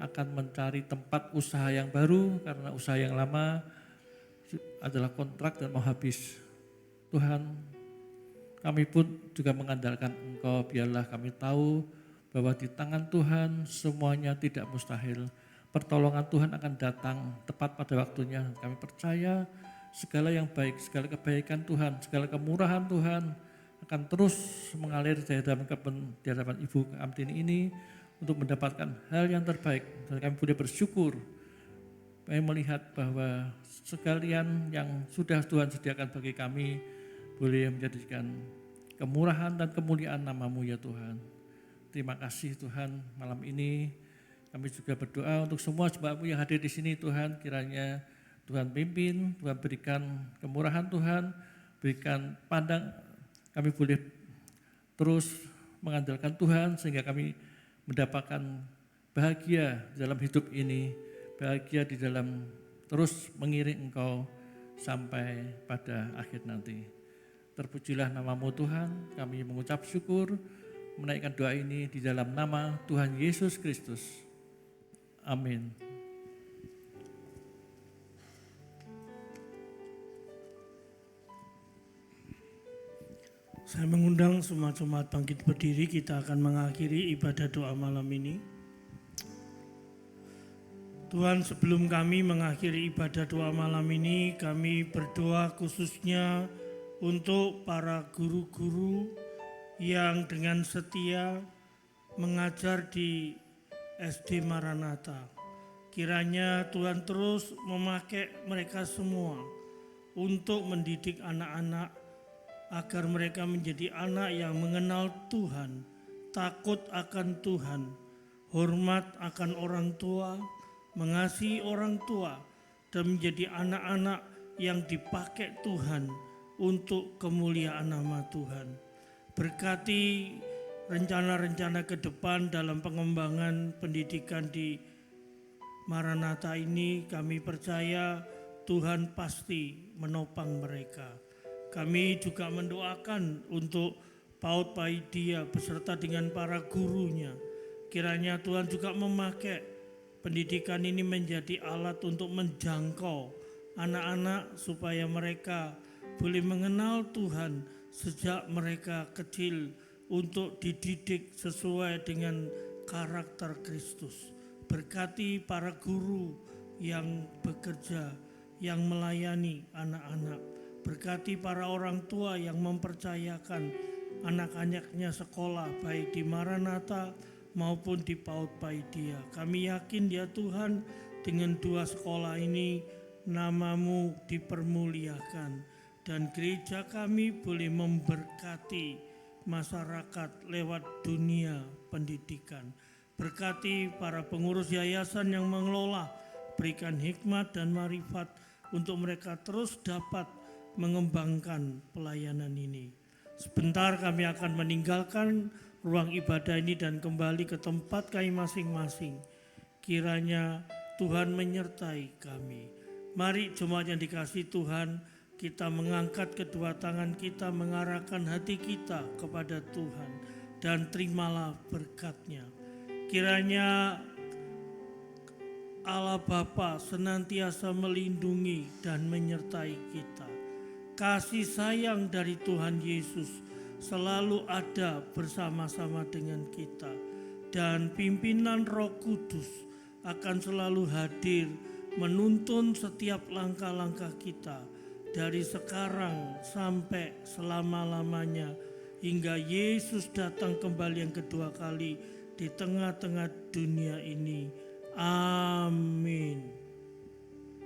akan mencari tempat usaha yang baru karena usaha yang lama adalah kontrak dan mau habis. Tuhan, kami pun juga mengandalkan Engkau, biarlah kami tahu bahwa di tangan Tuhan semuanya tidak mustahil. Pertolongan Tuhan akan datang tepat pada waktunya. Kami percaya segala yang baik, segala kebaikan Tuhan, segala kemurahan Tuhan akan terus mengalir di hadapan Ibu Kamtini ini untuk mendapatkan hal yang terbaik. Dan kami boleh bersyukur. Kami melihat bahwa sekalian yang sudah Tuhan sediakan bagi kami boleh menjadikan kemurahan dan kemuliaan nama-Mu ya Tuhan. Terima kasih Tuhan, malam ini kami juga berdoa untuk semua jemaat-Mu yang hadir di sini Tuhan, kiranya Tuhan pimpin, Tuhan berikan kemurahan Tuhan, berikan pandang, kami boleh terus mengandalkan Tuhan sehingga kami mendapatkan bahagia di dalam hidup ini, bahagia di dalam terus mengiring Engkau sampai pada akhir nanti. Terpujilah nama-Mu Tuhan, kami mengucap syukur, menaikkan doa ini di dalam nama Tuhan Yesus Kristus. Amin. Saya mengundang semua jemaat bangkit berdiri, kita akan mengakhiri ibadah doa malam ini. Tuhan, sebelum kami mengakhiri ibadah doa malam ini, kami berdoa khususnya untuk para guru-guru yang dengan setia mengajar di SD Maranatha. Kiranya Tuhan terus memakai mereka semua untuk mendidik anak-anak agar mereka menjadi anak yang mengenal Tuhan, takut akan Tuhan, hormat akan orang tua, mengasihi orang tua, dan menjadi anak-anak yang dipakai Tuhan untuk kemuliaan nama Tuhan. Berkati rencana-rencana ke depan dalam pengembangan pendidikan di Maranatha ini, kami percaya Tuhan pasti menopang mereka. Kami juga mendoakan untuk PAUD Paidia beserta dengan para gurunya. Kiranya Tuhan juga memakai pendidikan ini menjadi alat untuk menjangkau anak-anak supaya mereka boleh mengenal Tuhan sejak mereka kecil untuk dididik sesuai dengan karakter Kristus. Berkati para guru yang bekerja, yang melayani anak-anak. Berkati para orang tua yang mempercayakan anak-anaknya sekolah baik di Maranatha maupun di PAUD Paidia. Kami yakin ya Tuhan, dengan 2 sekolah ini nama-Mu dipermuliakan dan gereja kami boleh memberkati masyarakat lewat dunia pendidikan. Berkati para pengurus yayasan yang mengelola, berikan hikmat dan marifat untuk mereka terus dapat mengembangkan pelayanan ini. Sebentar kami akan meninggalkan ruang ibadah ini dan kembali ke tempat kami masing-masing. Kiranya Tuhan menyertai kami. Mari jemaat yang dikasihi Tuhan, kita mengangkat kedua tangan kita, mengarahkan hati kita kepada Tuhan, dan terimalah berkat-Nya. Kiranya Allah Bapa senantiasa melindungi dan menyertai kita. Kasih sayang dari Tuhan Yesus selalu ada bersama-sama dengan kita. Dan pimpinan Roh Kudus akan selalu hadir menuntun setiap langkah-langkah kita dari sekarang sampai selama-lamanya hingga Yesus datang kembali yang kedua kali di tengah-tengah dunia ini. Amin.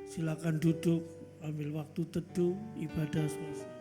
Silakan duduk, ambil waktu teduh, ibadah selesai.